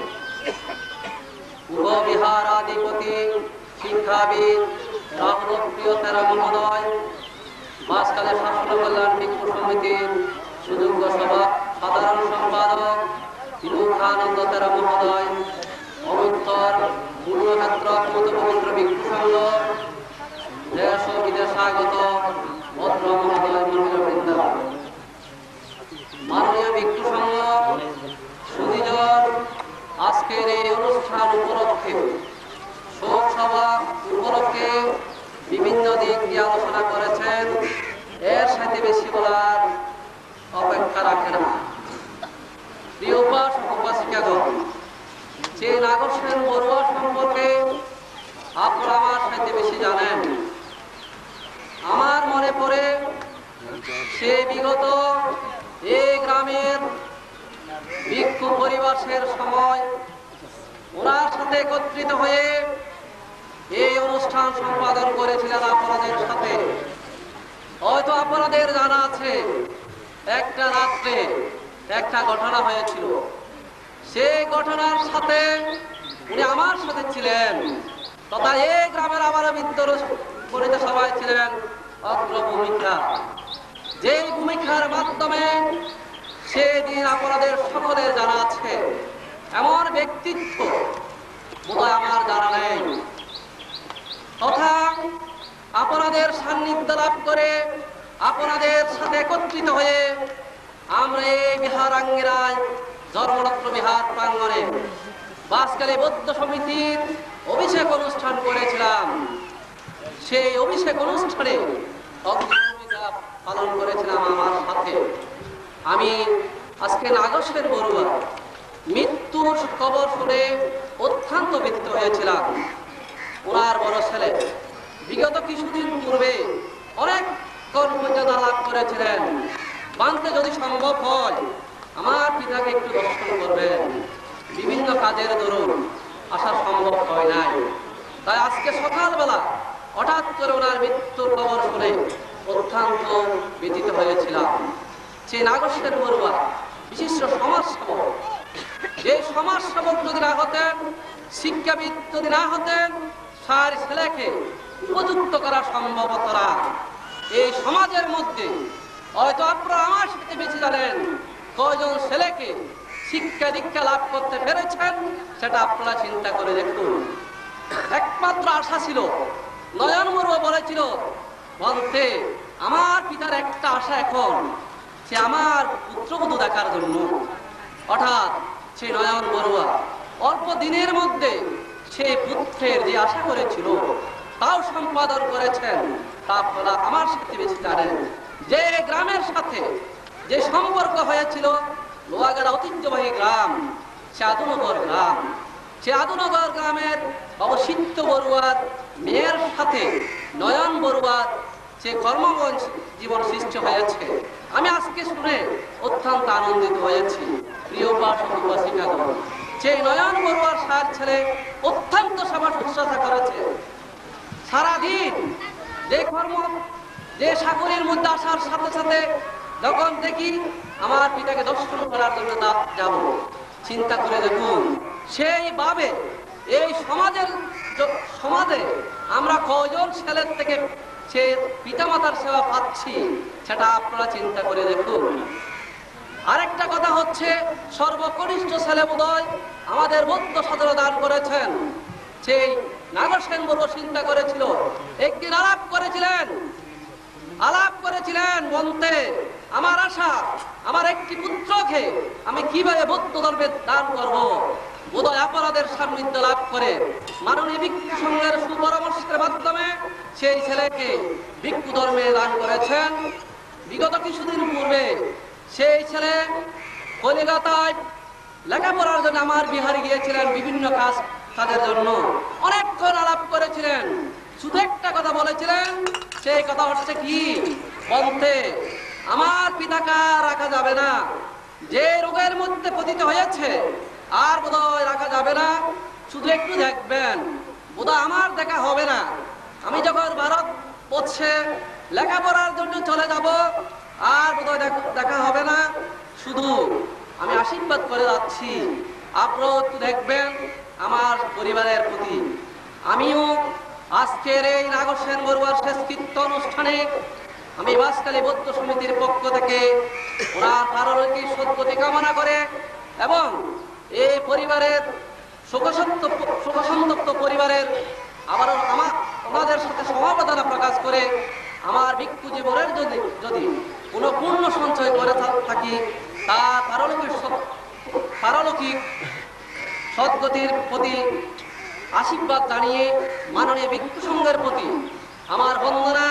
উপবিহারাধিপতি শিক্ষাবিদ রামপ্রিয় তেরা মহোদয়, বাঁশখালী শাসন কল্যাণ ভিক্ষু সমিতির সুযোগ্য সভা সাধারণ সম্পাদক বিমুখানন্দ তেরা মহোদয়, অমিত্তর পূর্ণক্ষেত্র পবিত্র ভিক্ষু সংঘ, দেশ ও বিদেশাগত ভদ্র মহোদয় মহিলাবৃন্দ, মাননীয় ভিক্ষু সংঘ সুদীজন আজকের এই অনুষ্ঠান উপলক্ষে শোক সভা উপলক্ষে বিভিন্ন দিক দিয়ে আলোচনা করেছেন। এর সাথে বেশি বলার অপেক্ষা রাখে না। প্রিয় উপাসক উপাসিকাগণ, যে নাগর সেন বড়ুয়া সম্পর্কে আপনারা আমার সাথে বেশি জানেন। আমার মনে পড়ে সে বিগত এই গ্রামের ভিক্ষু পরিবারের সময় ওনার সাথে একত্রিত হয়ে এই অনুষ্ঠান সম্পাদন করেছিলেন আপনাদের সাথে। হয়তো আপনাদের জানা আছে একটা রাত্রে একটা ঘটনা হয়েছিল। সেই ঘটনার সাথে উনি আমার সাথে ছিলেন, তথা এই গ্রামের আমার মিত্র পরিচিত সবাই ছিলেন অগ্র ভূমিকা। যে ভূমিকার মাধ্যমে সেদিন আপনাদের সকলের জানা আছে। এমন ব্যক্তিত্ব বোধহয় আমার জানা নেই। তথা আপনাদের সান্নিধ্য লাভ করে আপনাদের সাথে একত্রিত হয়ে আমরা এই বিহারাঙ্গিরায় জন্মরত্ন বিহার প্রাঙ্গণে বাঁশখালী বৌদ্ধ সমিতির অভিষেক অনুষ্ঠান করেছিলাম। সেই অভিষেক অনুষ্ঠানে ভূমিকা পালন করেছিলাম আমার সাথে। আমি আজকে নাগেশ্বর বড়ুয়া মৃত্যুর খবর শুনে অত্যন্ত ব্যথিত হয়েছিলাম। ওনার বড় ছেলে বিগত কিছুদিন পূর্বে অনেক কর্মমর্যাদা লাভ করেছিলেন। মানতে যদি সম্ভব হয় আমার পিতাকে একটু দর্শন করবেন, বিভিন্ন কাজের দরুন আসা সম্ভব হয় নাই। তাই আজকে সকালবেলা হঠাৎ করে ওনার মৃত্যুর খবর শুনে অত্যন্ত ব্যথিত হয়েছিলাম। সে নাগেশ্বর বড়ুয়া বিশিষ্ট সমাজসেবক, যে সমাজসেবক যদি না হতেন, শিক্ষাবিদ যদি না হতেন, তার ছেলেকে উপযুক্ত করা সম্ভব হতো না। এই সমাজের মধ্যে হয়তো আপনারা আমার সাথে বেশি জানেন কয়জন ছেলেকে শিক্ষা দীক্ষা লাভ করতে পেরেছেন, সেটা আপনারা চিন্তা করে দেখুন। একমাত্র আশা ছিল, নয়ন বড়ুয়া বলেছিল, বলতে আমার পিতার একটা আশা এখন, সে আমার পুত্রবধূ দেখার জন্য। হঠাৎ সে নয়ন বড়ুয়া অল্প দিনের মধ্যে সেই পুত্রের যে আশা করেছিল তাও সম্পাদন করেছেন। তা আপনারা আমার সাথে বেশি জানেন। যে গ্রামের সাথে যে সম্পর্ক হয়েছিল, লোহাগাড়া ঐতিহ্যবাহী গ্রাম, সে আদুনগর গ্রাম। সে আদুনগর গ্রামের অবসিদ্ধ বড়ুয়ার মেয়ের সাথে নয়ন বড়ুয়ার সে কর্মময় জীবন সৃষ্টি হয়েছে। আমি আজকে শুনে অত্যন্ত আনন্দিত হয়েছি। প্রিয় উপাসক উপাসিকাগণ, সেই নয়ন বড়ুয়ার সার ছেলে অত্যন্ত সেবা শুশ্রূষা করেছে। সারাদিন যে সাগরের মধ্যে আসার সাথে সাথে যখন দেখি আমার পিতাকে দর্শন করার জন্য যাব, চিন্তা করে দেখুন সেইভাবে এই সমাজে আমরা কয়জন ছেলের থেকে সে পিতামাতার সেবা পাচ্ছি, সেটা আপনারা চিন্তা করে দেখুন। আরেকটা কথা হচ্ছে, সর্বকনিষ্ঠ ছেলে বোধহয় আমাদের বৌদ্ধ সদর দান করেছেন। সেই নাগেশ্বর বড়ুয়া চিন্তা করেছিল, একদিন আলাপ করেছিলেন বলতে, আমার আশা আমার একটি পুত্রকে আমি কিভাবে বৌদ্ধ ধর্মে দান করব। বোধহয় আপনাদের সান্নিধ্য লাভ করে মাননীয় ভিক্ষু সংঘের সুপরামর্শের মাধ্যমে সেই ছেলেকে ভিক্ষু ধর্মে দান করেছেন। বিগত কিছুদিন পূর্বে সেই ছেলে কলিকাতায় লেখাপড়ার জন্য আমার বিহারে গিয়েছিলেন, বিভিন্ন কাজের জন্য অনেকক্ষণ আলাপ করেছিলেন। শুধু একটা কথা বলেছিলেন, সেই কথা হচ্ছে কি বলতে, আমার পিতাকে রাখা যাবে না, যে রোগের মধ্যে পতিত হয়েছে আর বোধহয় রাখা যাবে না, শুধু একটু দেখবেন, বোধহয় আমার দেখা হবে না। আমি যখন ভারতবর্ষে লেখাপড়ার জন্য চলে যাব আর বোধহয় দেখা হবে না, শুধু আমি আশীর্বাদ করে যাচ্ছি, আপনারাও একটু দেখবেন আমার পরিবারের প্রতি। আমিও আজকের এই নাগেশ্বর বড়ুয়ার শেষকৃত্য অনুষ্ঠানে আমি বাঁশখালী বৌদ্ধ সমিতির পক্ষ থেকে ওনার পারলৌকিক সদ্গতি কামনা করে এবং এই পরিবারের শোকসন্তপ্ত পরিবারের আবারও ওনাদের সাথে সমবেদনা প্রকাশ করে আমার ভিক্ষু জীবনের যদি কোনো পূর্ণ সঞ্চয় করে থাকি, তা পারলৌকিক সদ্গতির প্রতি আশীর্বাদ জানিয়ে মাননীয় ভিক্ষু সংঘের প্রতি আমার বন্দনা,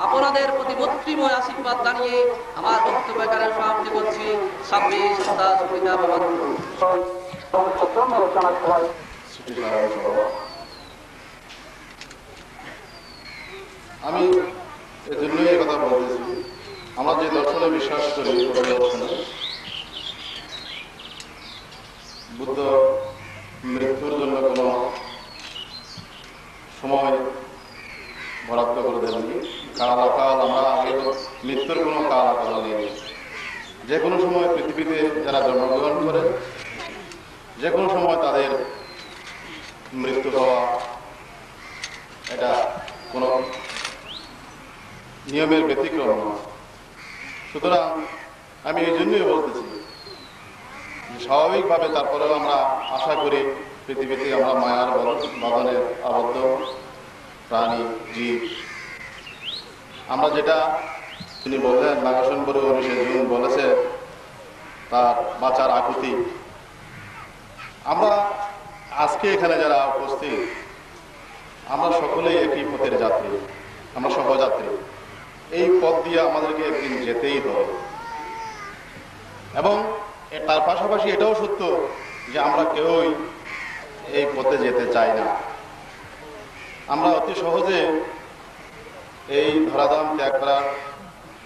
আপনাদের প্রতি মৈত্রীময় আশীর্বাদ জানিয়ে আমার বক্তব্য এখানে সমাপ্তি করছি। 26 সুবিধা আমি এজন্যই এই কথা বলতেছি, আমরা যে দর্শনে বিশ্বাস করি বুদ্ধ মৃত্যুর জন্য কোনো সময় বরাদ্দ করে দেননি। কাল অকাল আমরা আগে মৃত্যুর কোনো কাল অকাল নেই। যে কোনো সময় পৃথিবীতে যারা জন্মগ্রহণ করে যে কোনো সময় তাদের মৃত্যু হওয়া, এটা কোনো নিয়মের ব্যতিক্রম নয়। সুতরাং আমি এই জন্যই বলতেছি, স্বাভাবিকভাবে তারপরেও আমরা আশা করি পৃথিবীতে আমরা মায়ার বাঁধনে আবদ্ধ প্রাণী জীব। আমরা যেটা তিনি বললেন, নাগেশ্বর বড়ুয়া 19 জুন বলেছে তার বাঁচার আকুতি, আমরা আজকে এখানে যারা উপস্থিত, আমরা সকলেই একই পথের যাত্রী, আমরা সহযাত্রী। এই পথ দিয়ে আমাদেরকে একদিন যেতেই হবে। এবং তার পাশাপাশি এটাও সত্য যে আমরা কেউই এই পথে যেতে চাই না। আমরা অতি সহজে এই ধরাধাম ত্যাগ করার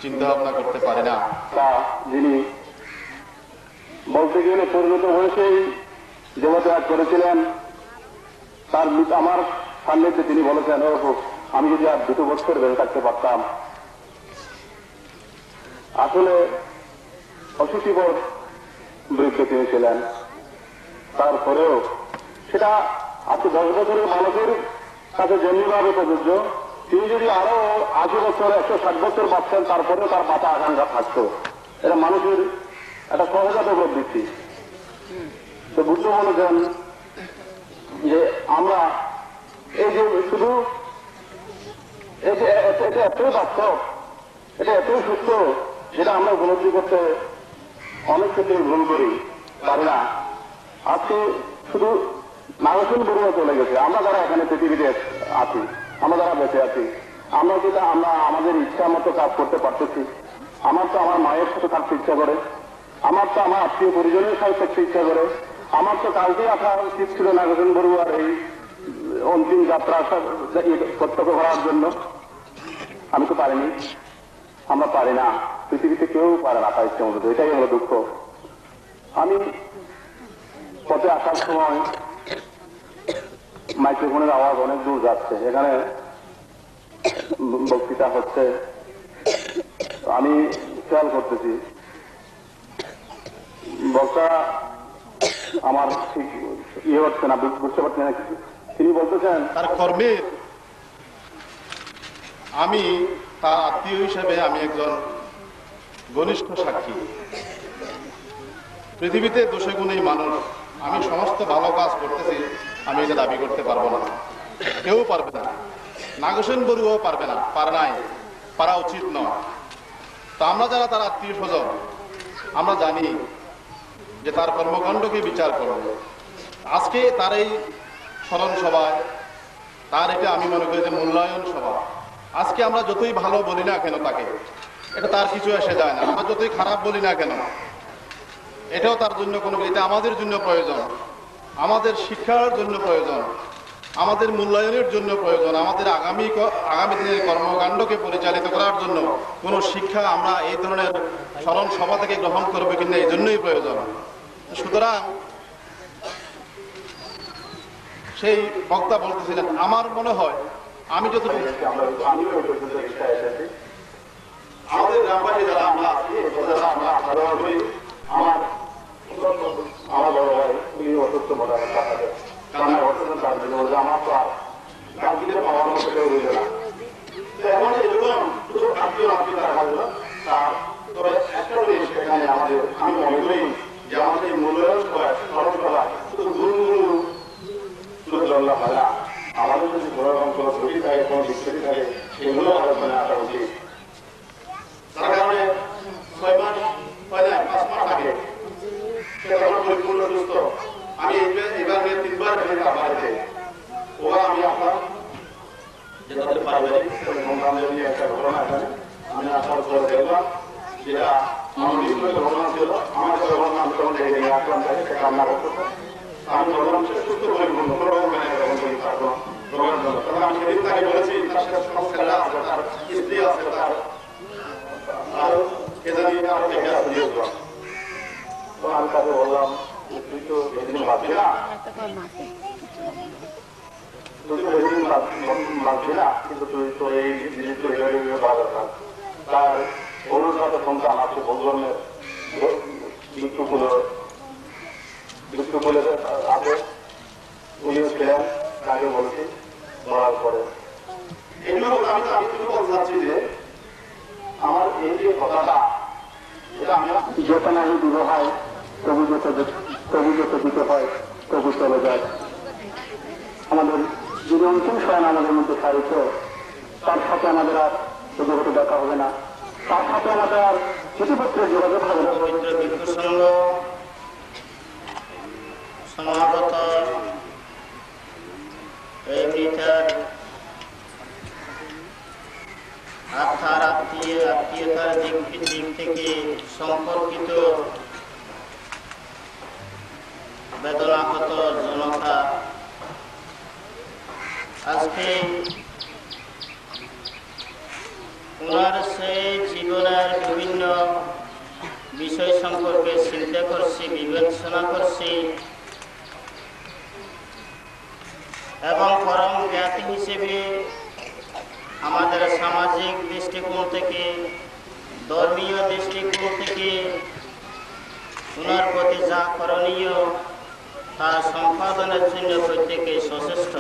চিন্তা ভাবনা করতে পারি না। যিনি বলতে গেলে পরিণত বয়সেই দেবত্যাগ করেছিলেন, তার আমার সান্নিধ্যে তিনি বলেছেন, আমি যদি আর 2 বছর বেঁচে থাকতে পারতাম। আসলে অশীতিপর বৃদ্ধ তিনি ছিলেন। তারপরেও সেটা আজকে 10 বছরের মানুষের কাছে যেমনিভাবে প্রযোজ্য, তিনি যদি আরো 80 বছর 160 বছর বাঁচতেন, তারপরেও তার বাঁচা আকাঙ্ক্ষা থাকতো। এটা মানুষের একটা সহজাত প্রবৃত্তি। তো বুদ্ধ বলেছেন যে আমরা এই যে শুধু এটা এতই বাস্তব, এটা এতই সত্য, যেটা আমরা উপলব্ধি করতে অনেক ক্ষেত্রে ভুল করি, পারি না। আজকে শুধু নাগসিং বড়ুয়া চলে গেছে, আমরা যারা এখানে পৃথিবীতে আছি, আমরা যারা বেঁচে আছি, আমরা যেটা আমরা আমাদের ইচ্ছা মতো কাজ করতে পারতেছি। আমার তো আমার মায়ের সাথে থাকতে ইচ্ছা করে, আমার তো আমার আত্মীয় পরিজনের সাথে থাকতে ইচ্ছা করে, আমার তো কালকে আসা উচিত ছিল নাগসিং বড়ুয়ার এই অন্তিম যাত্রা প্রত্যক্ষ করার জন্য। আমি তো পারিনি, আমরা পারি না, পৃথিবীতে কেউ পারে না তার ইচ্ছে মতো। এটাই হলো দুঃখ। আমি পথে আসার সময় মাইক্রোফোনের আওয়াজ অনেক দূর যাচ্ছে, এখানে বক্তৃতা হচ্ছে, আমি খেয়াল করতেছি বক্তা আমার ঠিক হচ্ছে না, বুঝতে পারছি না কিছু। তিনি বলতেছেন তার কর্মের, আমি তার আত্মীয় হিসেবে আমি একজন ঘনিষ্ঠ সাক্ষী। পৃথিবীতে দোষে গুণেই মানুষ, আমি সমস্ত ভালো কাজ করতেছি আমি এটা দাবি করতে পারবো না, কেউ পারবে না, নাগসেন বড়ুয়াও পারবে না, পারে নাই, পারা উচিত নয়। তা আমরা যারা তার আত্মীয় স্বজন, আমরা জানি যে তার কর্মকাণ্ডকে বিচার করবে। আজকে তার এই স্মরণ সভায়, তার এটা আমি মনে করি যে মূল্যায়ন সভা। আজকে আমরা যতই ভালো বলি না কেন তাকে, এটা তার কিছু এসে যায় না। আমরা যতই খারাপ বলি না কেন, এটাও তার জন্য কোনো, এটা আমাদের জন্য প্রয়োজন, আমাদের শিক্ষার জন্য প্রয়োজন, আমাদের মূল্যায়নের জন্য প্রয়োজন, আমাদের আগামী দিনের কর্মকাণ্ডকে পরিচালিত করার জন্য কোন শিক্ষা আমরা এই ধরনের স্মরণ সভা থেকে গ্রহণ করবে কিনা, এই জন্যই প্রয়োজন। সুতরাং সেই বক্তা বলতেছিলেন, আমার মনে হয় আমি যতটুকু আমাদের গ্রামবাসী যারা আমরা আছি, আমার বড় ভাই উনি অসুস্থ মোটামুটি আমার তো আর কালকে পাওয়ার মতো কেউ রইল না। এখন এরকম শুধু আত্মীয় রাখা হলো তার। তবে একটা জিনিস এখানে আমাদের, আমি মনে করি যে আমাদের মূল্যায়ন স্মরণ করা শুধু গুরু শুধু হয় না, আমাদের যদি কোনো রকম কোনো ত্রুটি থাকে, কোনো বিচ্ছুটি থাকে, সেগুলো আমাদের মনে আসা উচিত। তার কারণে 6 মাস হয় না, 5 মাস আগে সে তখন পরিপূর্ণ সুস্থ। আমি এবার 3বার গেছি তার বাড়িতে। ওরা আমি আপনার যে তাদের পারিবারিক একটা ঘটনা এখানে আমি আসার পরে দেখলাম, যেটা মানবিক ঘটনা ছিল। আমার কাছে ঘটনা আমি তখন দেখে নিয়ে আসলাম, তাকে সে কান্না করতেছে। আমি বললাম সে সুস্থ পরিপূর্ণ, কোনো রকম রোগের জন্য। তখন আমি সেদিন তাকে বলেছি তার সাথে সংস্কাররা আছে, তার স্ত্রী আছে, তার আরো এখানে আরো দেখে আসতে দিয়েছিলাম। তো আমি তাকে বললাম, তুই তো বেশিদিন বাঁচবি না, কিন্তু তুই তো এই জিনিস ভালো থাক। তার অনুগত সন্তান আছে, বন্ধনের মৃত্যুকুলে আছে, উনিও ছিলেন, তাকে বলেছি মরার পরে। এগুলো আমি শুধু বলতে চাচ্ছি যে আমার এই যে কথাটা, এটা আমরা যেখানে আমি দিতে হয় তবু যত দিতে হয় তবু চলে যায়। আমাদের যদি অন্তিম শয়ন আমাদের মধ্যে সারিত, তার সাথে আমাদের আর জগতে দেখা হবে না, তার সাথে আমাদের আর চিঠিপত্রের যোগাযোগ হবে না। থেকে সম্পর্কিত বেদনাহত জনতা আজকে ওনার সেই জীবনের বিভিন্ন বিষয় সম্পর্কে চিন্তা করছি, বিবেচনা করছি এবং পরম জ্ঞাতি হিসেবে আমাদের সামাজিক দৃষ্টিকোণ থেকে, ধর্মীয় দৃষ্টিকোণ থেকে ওনার প্রতি যা করণীয় তা সম্পাদনের জন্য প্রত্যেকে সচেষ্ট।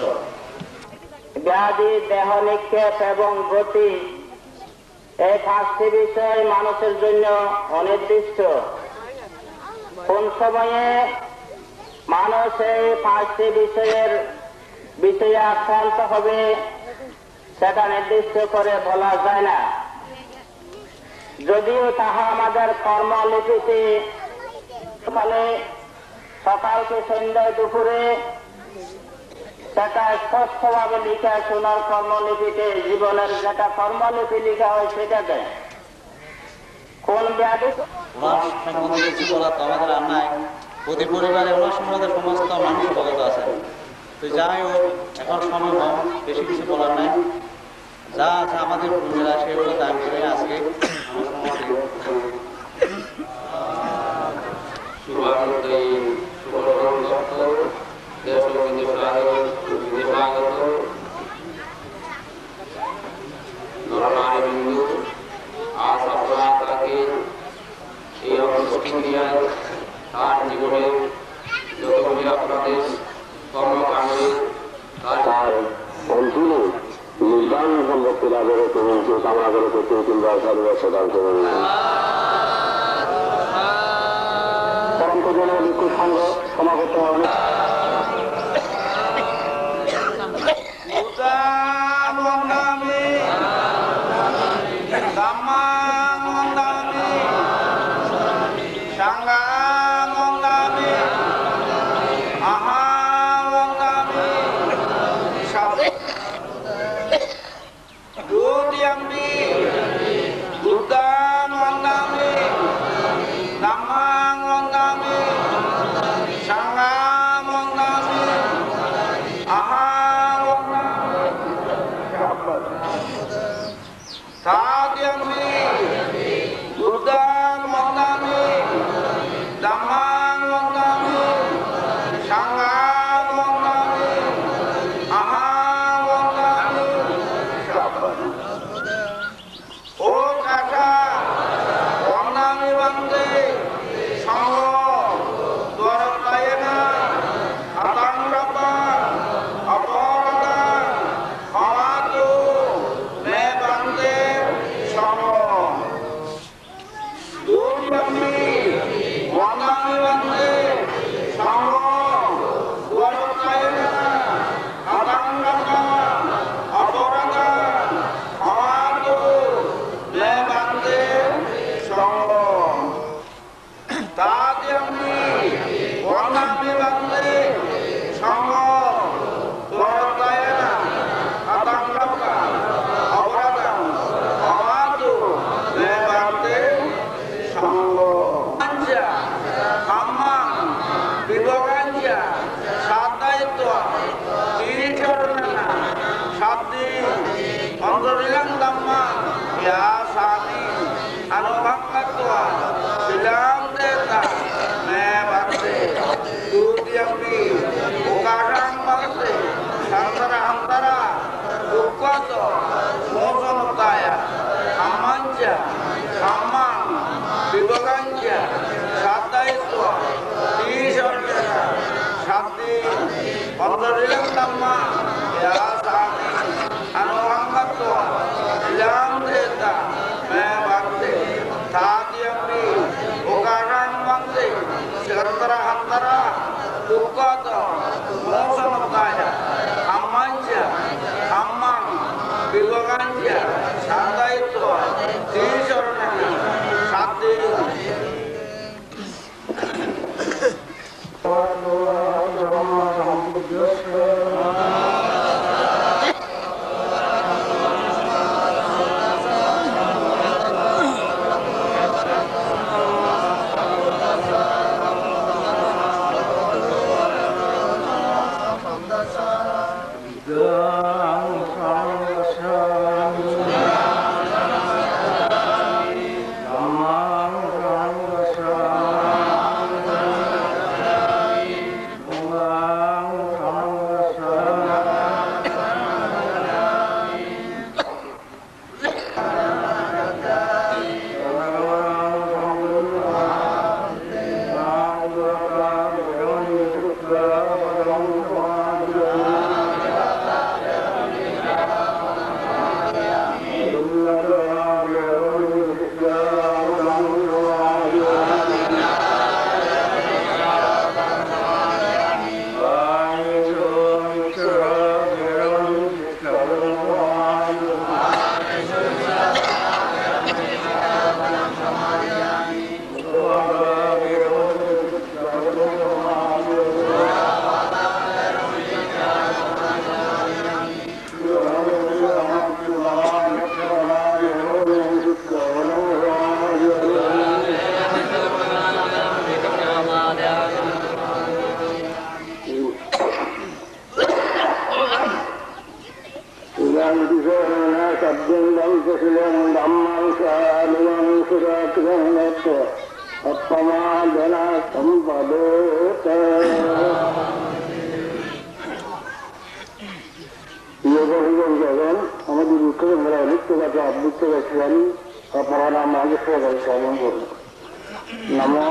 ব্যাধি, দেহ নিক্ষেপ এবং গতি, এই পাঁচটি বিষয় মানুষের জন্য অনির্দিষ্ট। কোন সময়ে মানুষ এই পাঁচটি বিষয়ে আক্রান্ত হবে সেটা নির্দিষ্ট করে বলা যায় না, যদিও তাহা আমাদের কর্মলিপিতে সকাল থেকে সন্ধ্যায় দুপুরে সেটা স্পষ্টভাবে লিখা শোনার কর্মলিপিতে, জীবনের যেটা কর্মলিপি লিখা হয় সেটাতে কোন ব্যাধি কিছু বলা তো আমাদের আর নাই। প্রতি পরিবারে ওনার সম্বন্ধে সমস্ত মানুষ অবগত আছে। তো যাই হোক, এখন সময় কম, বেশি কিছু বলার নাই। যা আছে আমাদের পূর্বেরা সেগুলো দান করে আজকে আজ আপনারা তাকে এই অনুষ্ঠান দিয়ে তার জীবনের যতগুলি আপনাদের কর্মকাণ্ডে তার অন্তিমে নির্বাণ সম্পত্তি লাভের তোমাকে কামনা করে করতে কিংবা ভালোবাসা দান করুন। পরম পূজনীয় ভিক্ষু সংঘ সমাগত আমাদের উত্তরে মেলা নৃত্য গাছে আবৃত্ত গেছিলেন আপনারা নাম নাগেশ্বর শ্রবণ করুন। নমো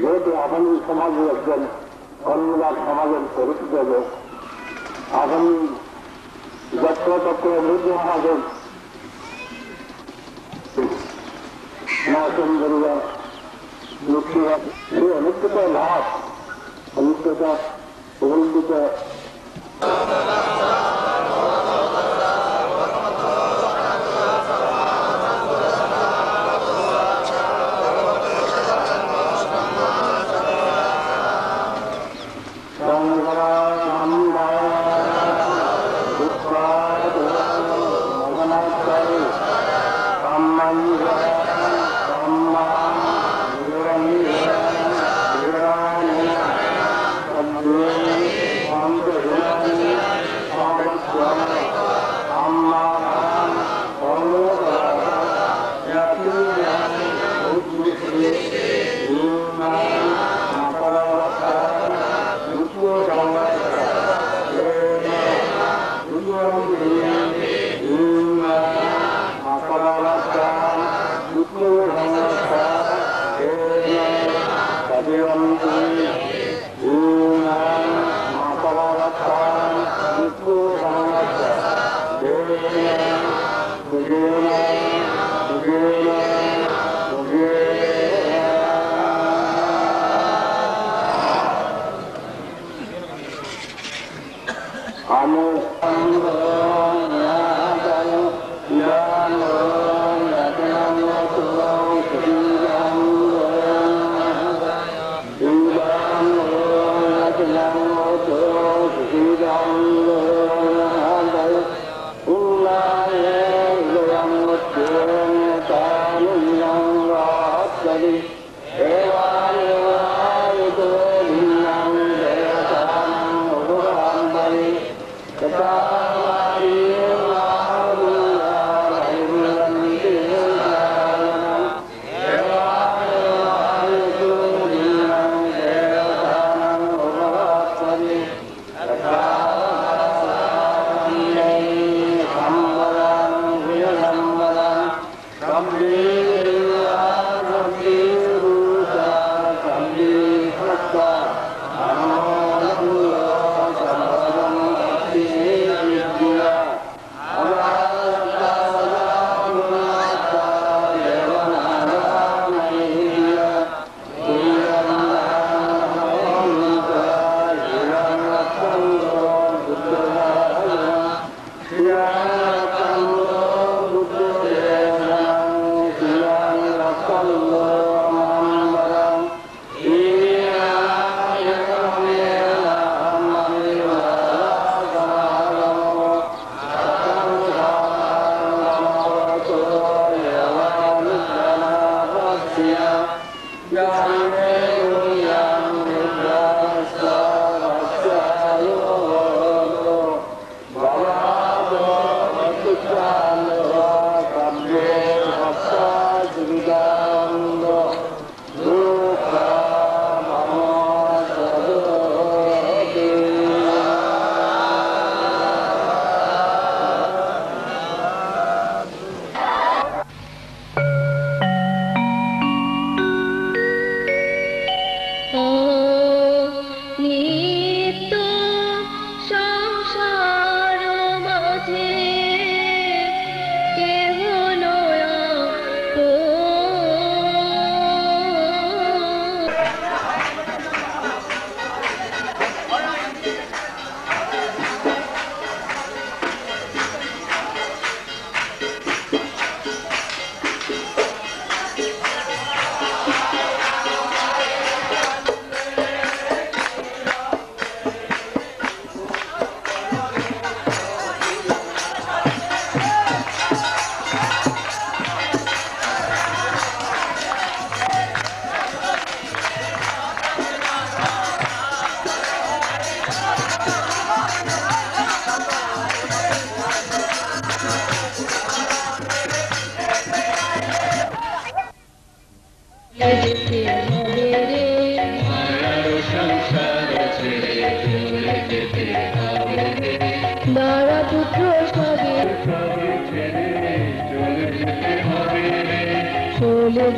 যেহেতু আগামী সমাজের একজন অন্যরা সমাজের চরিত্র আগামী যত্রতত্র বৃদ্ধ মহাজন না সুন্দরীরা লক্ষ্মীরা এই অনিত্যতা লাভ অনিত্যতা অবলম্বিতা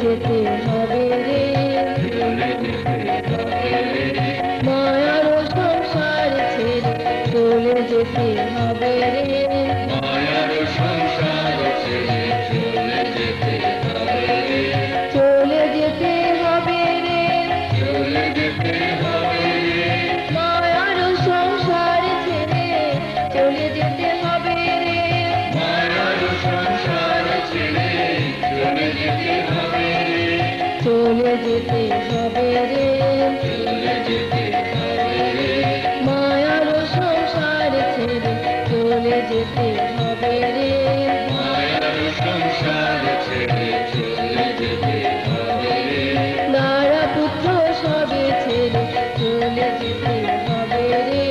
যেতে হবে রে, মায়ার সংসার ছেড়ে চলে যেতে হবে রে। হবে রে, মায়ার সংসার ছেড়ে চলে যেতে হবে রে, চলে যেতে হবে রে, চলে যেতে হবে রে, মায়ার সংসার ছেড়ে চলে যেতে হবে রে, মায়ার সংসার ছেড়ে চলে যেতে হবে রে, নারা পুত্র সবে ছেড়ে চলে যেতে হবে রে,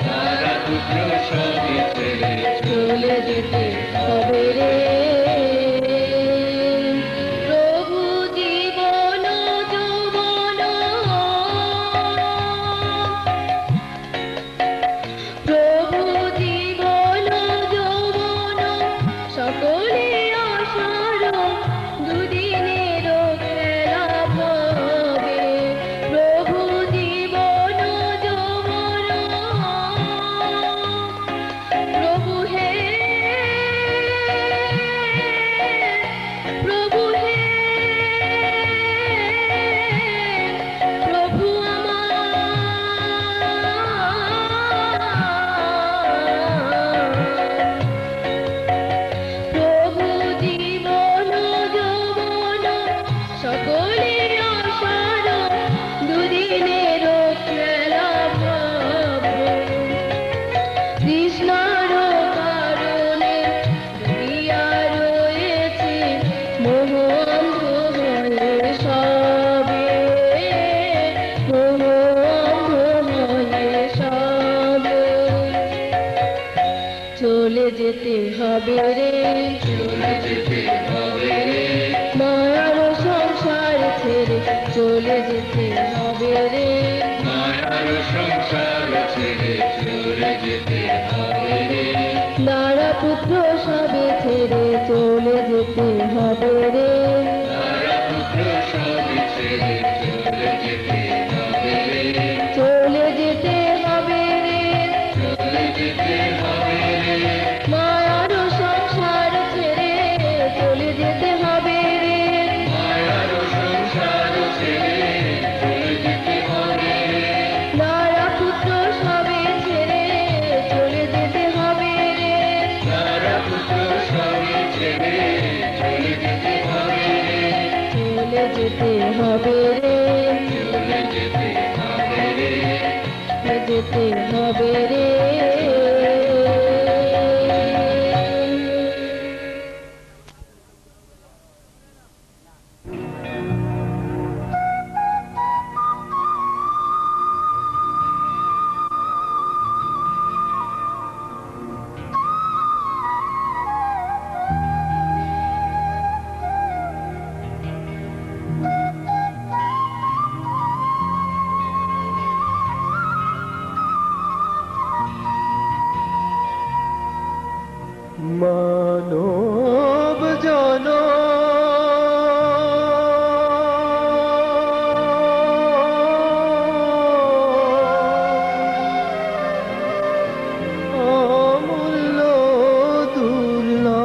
নারা পুত্র সবে ছেড়ে চলে যেতে হবে রে, প্রভু জীবন যৌবন, প্রভু জীবন যৌবন সকলে আশার দুদিনের খেলা হবে, প্রভু জীবন যৌবন, প্রভু হে, প্রভু হে, প্রভু আমার, প্রভু জীবন যৌবন সকলে আশার দুদিনের খেলা ভাবো, তৃষ্ণার কারণে দুনিয়া রয়েছে মোহ অন্ধ হয়ে সবে, মোহ অন্ধ হয়ে সবে, চলে যেতে হবে রে, চলে যেতে হবে রে, মায়ার সংসার ছেড়ে চলে যেতে হবে রে, মায়ার সংসার ছেড়ে চলে যেতে হবে রে, নারা পুত্র সবে ছেড়ে চলে যেতে হবে রে, নারা পুত্র সবে ছেড়ে চলে যেতে হবে রে, চলে যেতে হবে রে, চলে যেতে হবে রে, মায়ার সংসার ছেড়ে চলে যেতে হবে রে, মায়ার সংসার ছেড়ে চলে যেতে হবে রে, নারা পুত্র সবে ছেড়ে চলে যেতে হবে রে, নারা পুত্র সবে ছেড়ে চলে যেতে হবে রে, চলে যেতে হবে রে, চলে যেতে হবে রে, যেতে হবে রে। মানব জন অমূল্য দুর্লভ,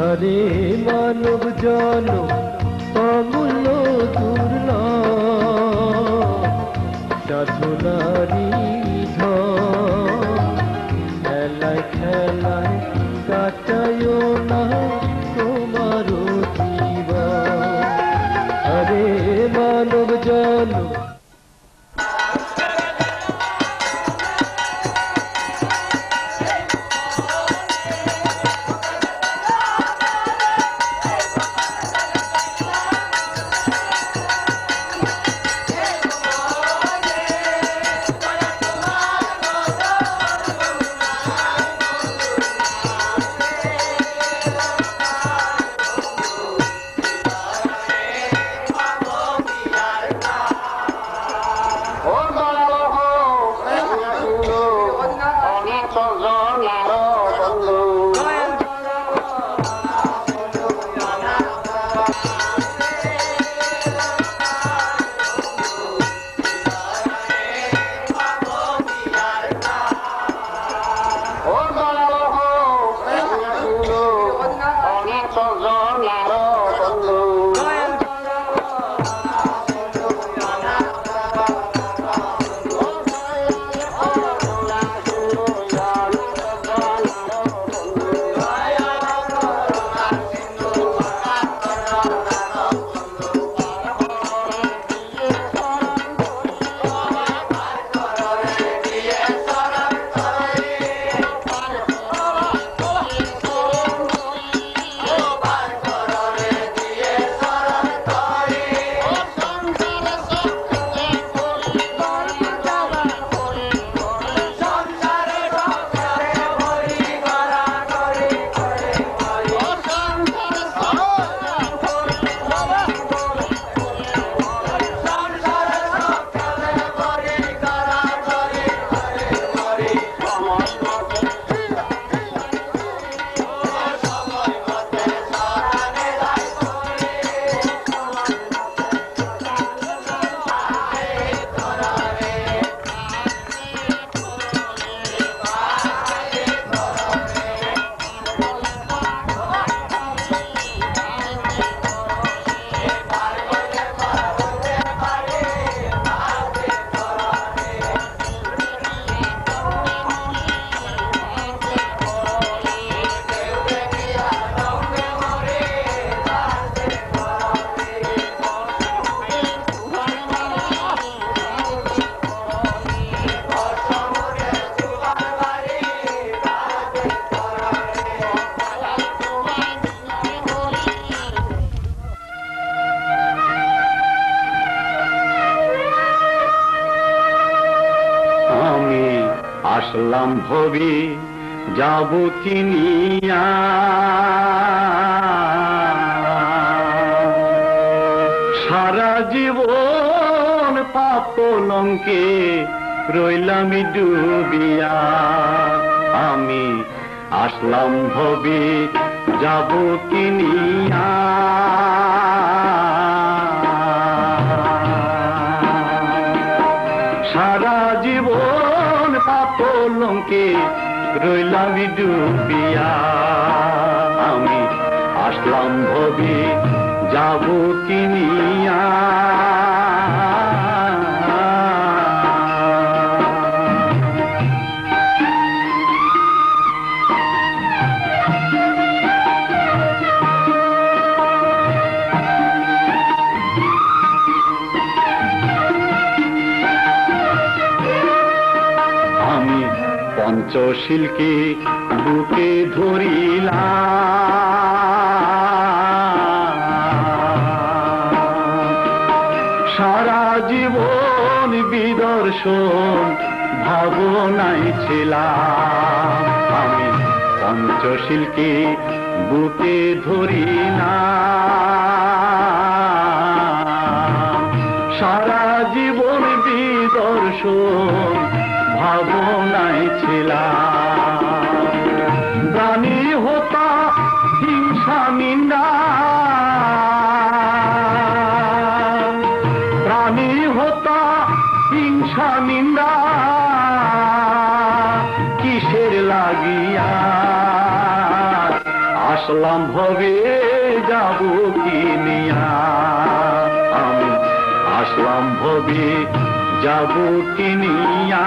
আরে মানব জন অমূল্য দুর্লভ, সাধনারি খেলায় খেলায় কাটায় না তোমার জীবন, আরে মানব জন আসলাম ভবে যাব কিনিয়া সারা জীবন পাপ কলঙ্কে রইলাম ডুবিয়া আমি আসলাম ভবে যাব কিনিয়া সারা জীবন পাপ কলঙ্কে রইলাম ডুবিয়া আমি আসলাম ভবে যাব কিনিয়া পঞ্চশীলকে বুকে ধরিলাম সারা জীবন বিদর্শন ভাবনায় ছিলাম আমি পঞ্চশীলকে বুকে ধরিলাম সারা জীবন বিদর্শন ভাবনায় ছিলাম প্রাণী হতা হিংসা নিন্দা প্রাণী হতা হিংসা নিন্দা কিসের লাগিয়া আসলাম ভবে যাব কিনিয়া আমি আসলাম ভবে যাব কিনিয়া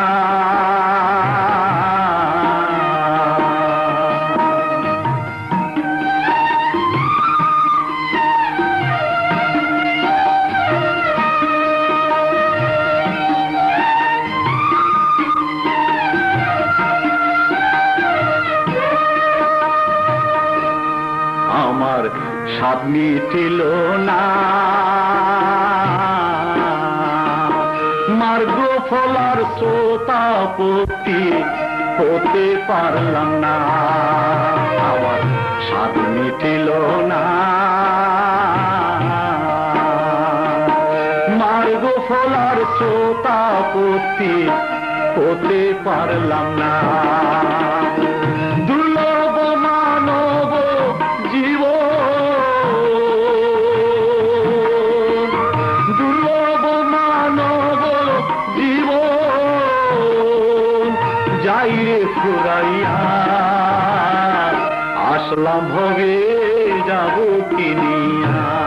আমার স্বাদ মিটিল না মার্গ ফলার শ্রোতাপতি হতে পারলাম না আমার স্বাদ মিটিল না মার্গ ফলার শ্রোতাপতি হতে পারলাম না দুর্লভ মানব জীব দুর্লভ মানব জীব যাইরে ফুরাইয়া আসলাম ভবে যাব কিনিয়া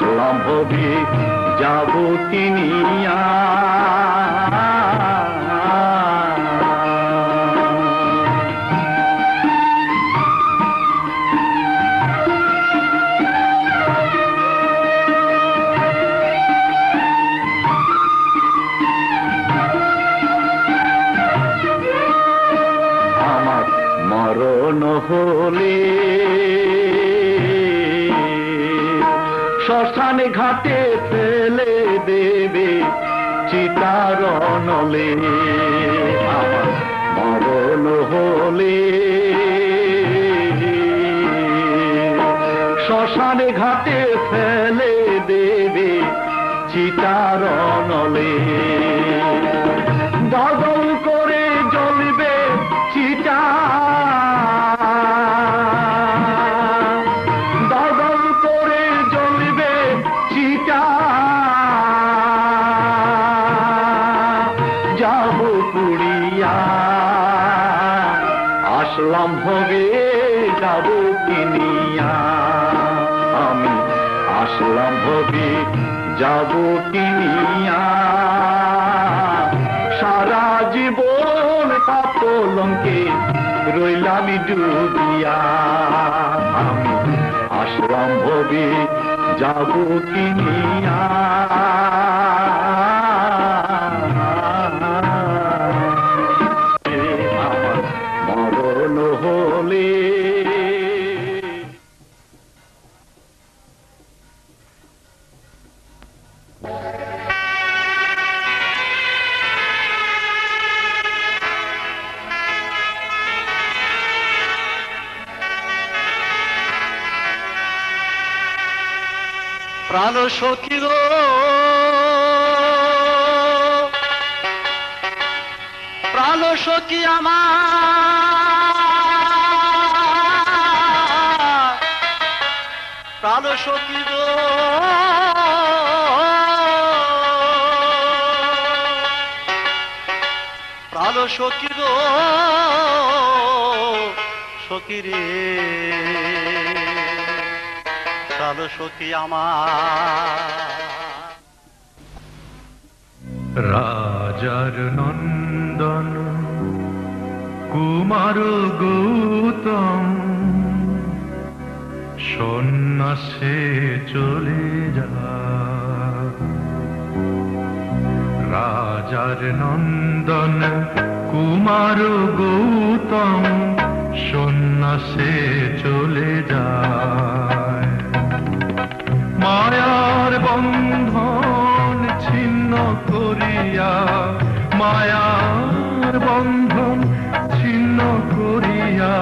আসলাম হবে যাব কিনিয়া আমার মরণ হলে শ্মশানে ঘাটে ফেলে দেবে চিতারণলে আমার মরণ হলে শ্মশানে ঘাটে ফেলে দেবে চিতারণলে দগল করে জ্বলবে চিতা আসলাম ভোগে যাব কিনিয়া আমি আসলাম ভোগে যাব কিনিয়া সারা জীবন পাপলঙ্কে রইলাম ডুবিয়া আমি আসলাম ভোগে যাব কিনিয়া প্রাণ সখী গো প্রাণ সখী আমার প্রাণ সখী গো প্রাণ সখী গো সখী রে প্রাণ সখী আমার রাজার নন্দন কুমার গৌতম সন্ন্যাসে চলে যা রাজার নন্দন কুমার গৌতম সন্ন্যাসে চলে যায় মায়ার বন্ধন ছিন্ন করিয়া মায়ার বন্ধন ছিন্ন করিয়া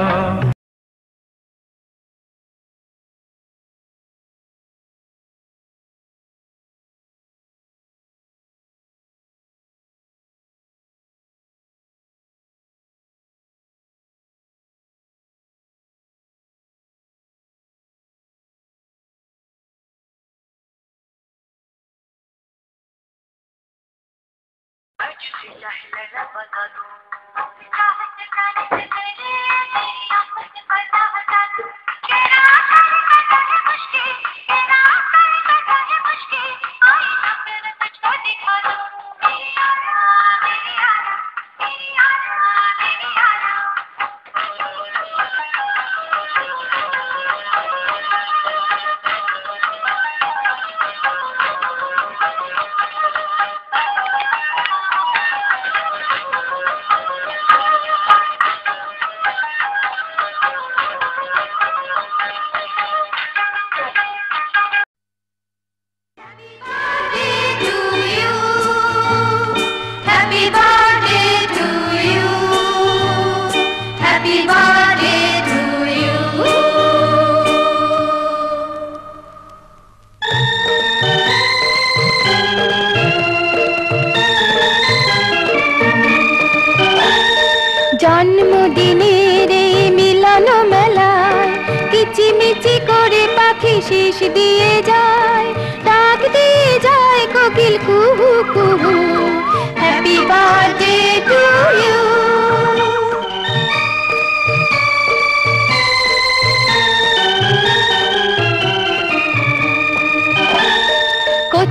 জন্মদিনের এই মিলন মেলায় কিচিমিচি করে পাখি শীষ দিয়ে যায় ডাক দিয়ে যায় কোকিল কুহু কুহু হ্যাপি বার্থডে টু ইউ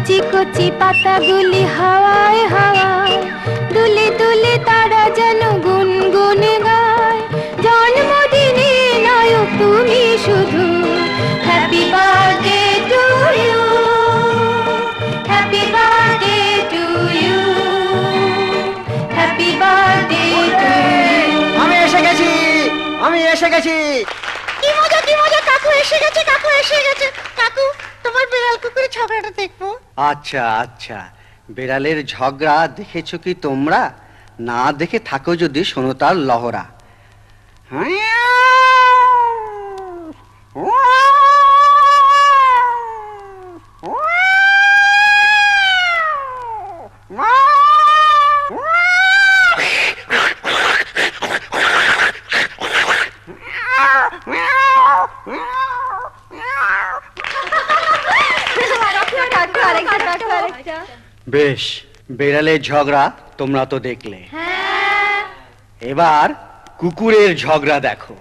কচি কচি পাতাগুলি হাওয়ায় হাওয়ায় দুলে দুলে তারা যেন গুনগুন গায়। জন্মদিনে নায়ক তুমি শুধু, happy birthday to you, happy birthday to you, happy birthday to you. আমি এসে গেছি, আমি এসে গেছি। কি মজা কি মজা, কাকু এসে গেছে, কাকু এসে গেছে। কাকু, তোমার বিড়াল কুকুরের ঝগড়াটা দেখবো। আচ্ছা আচ্ছা, বিড়ালের ঝগড়া দেখেছো কি তোমরা? না দেখে থাকো যদি, শোনো তার লহরা। বেশ, বেড়ালের ঝগড়া তোমরা তো দেখলে, এবার কুকুরের ঝগড়া দেখো।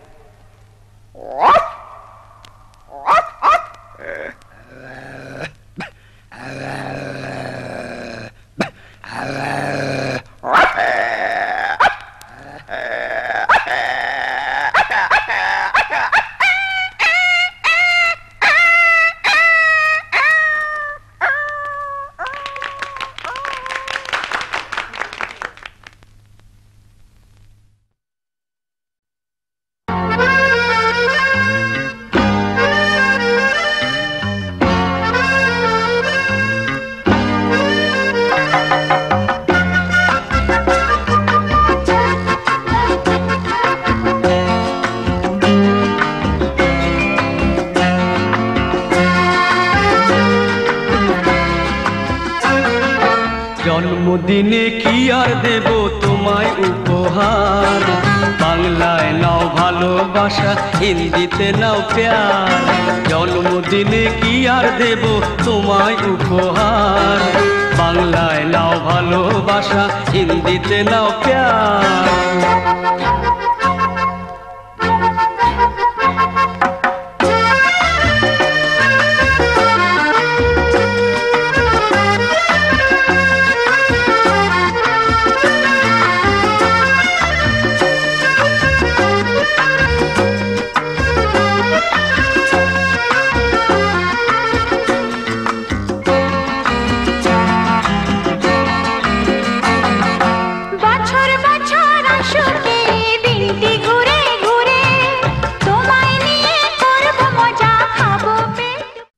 জন্মদিনে কি আর দেব তোমায় উপহার, বাংলায় নাও ভালোবাসা, হিন্দিতে নাও প্যার। জন্মদিনে কি আর দেব তোমায় উপহার, বাংলায় নাও ভালোবাসা, হিন্দিতে নাও প্যার।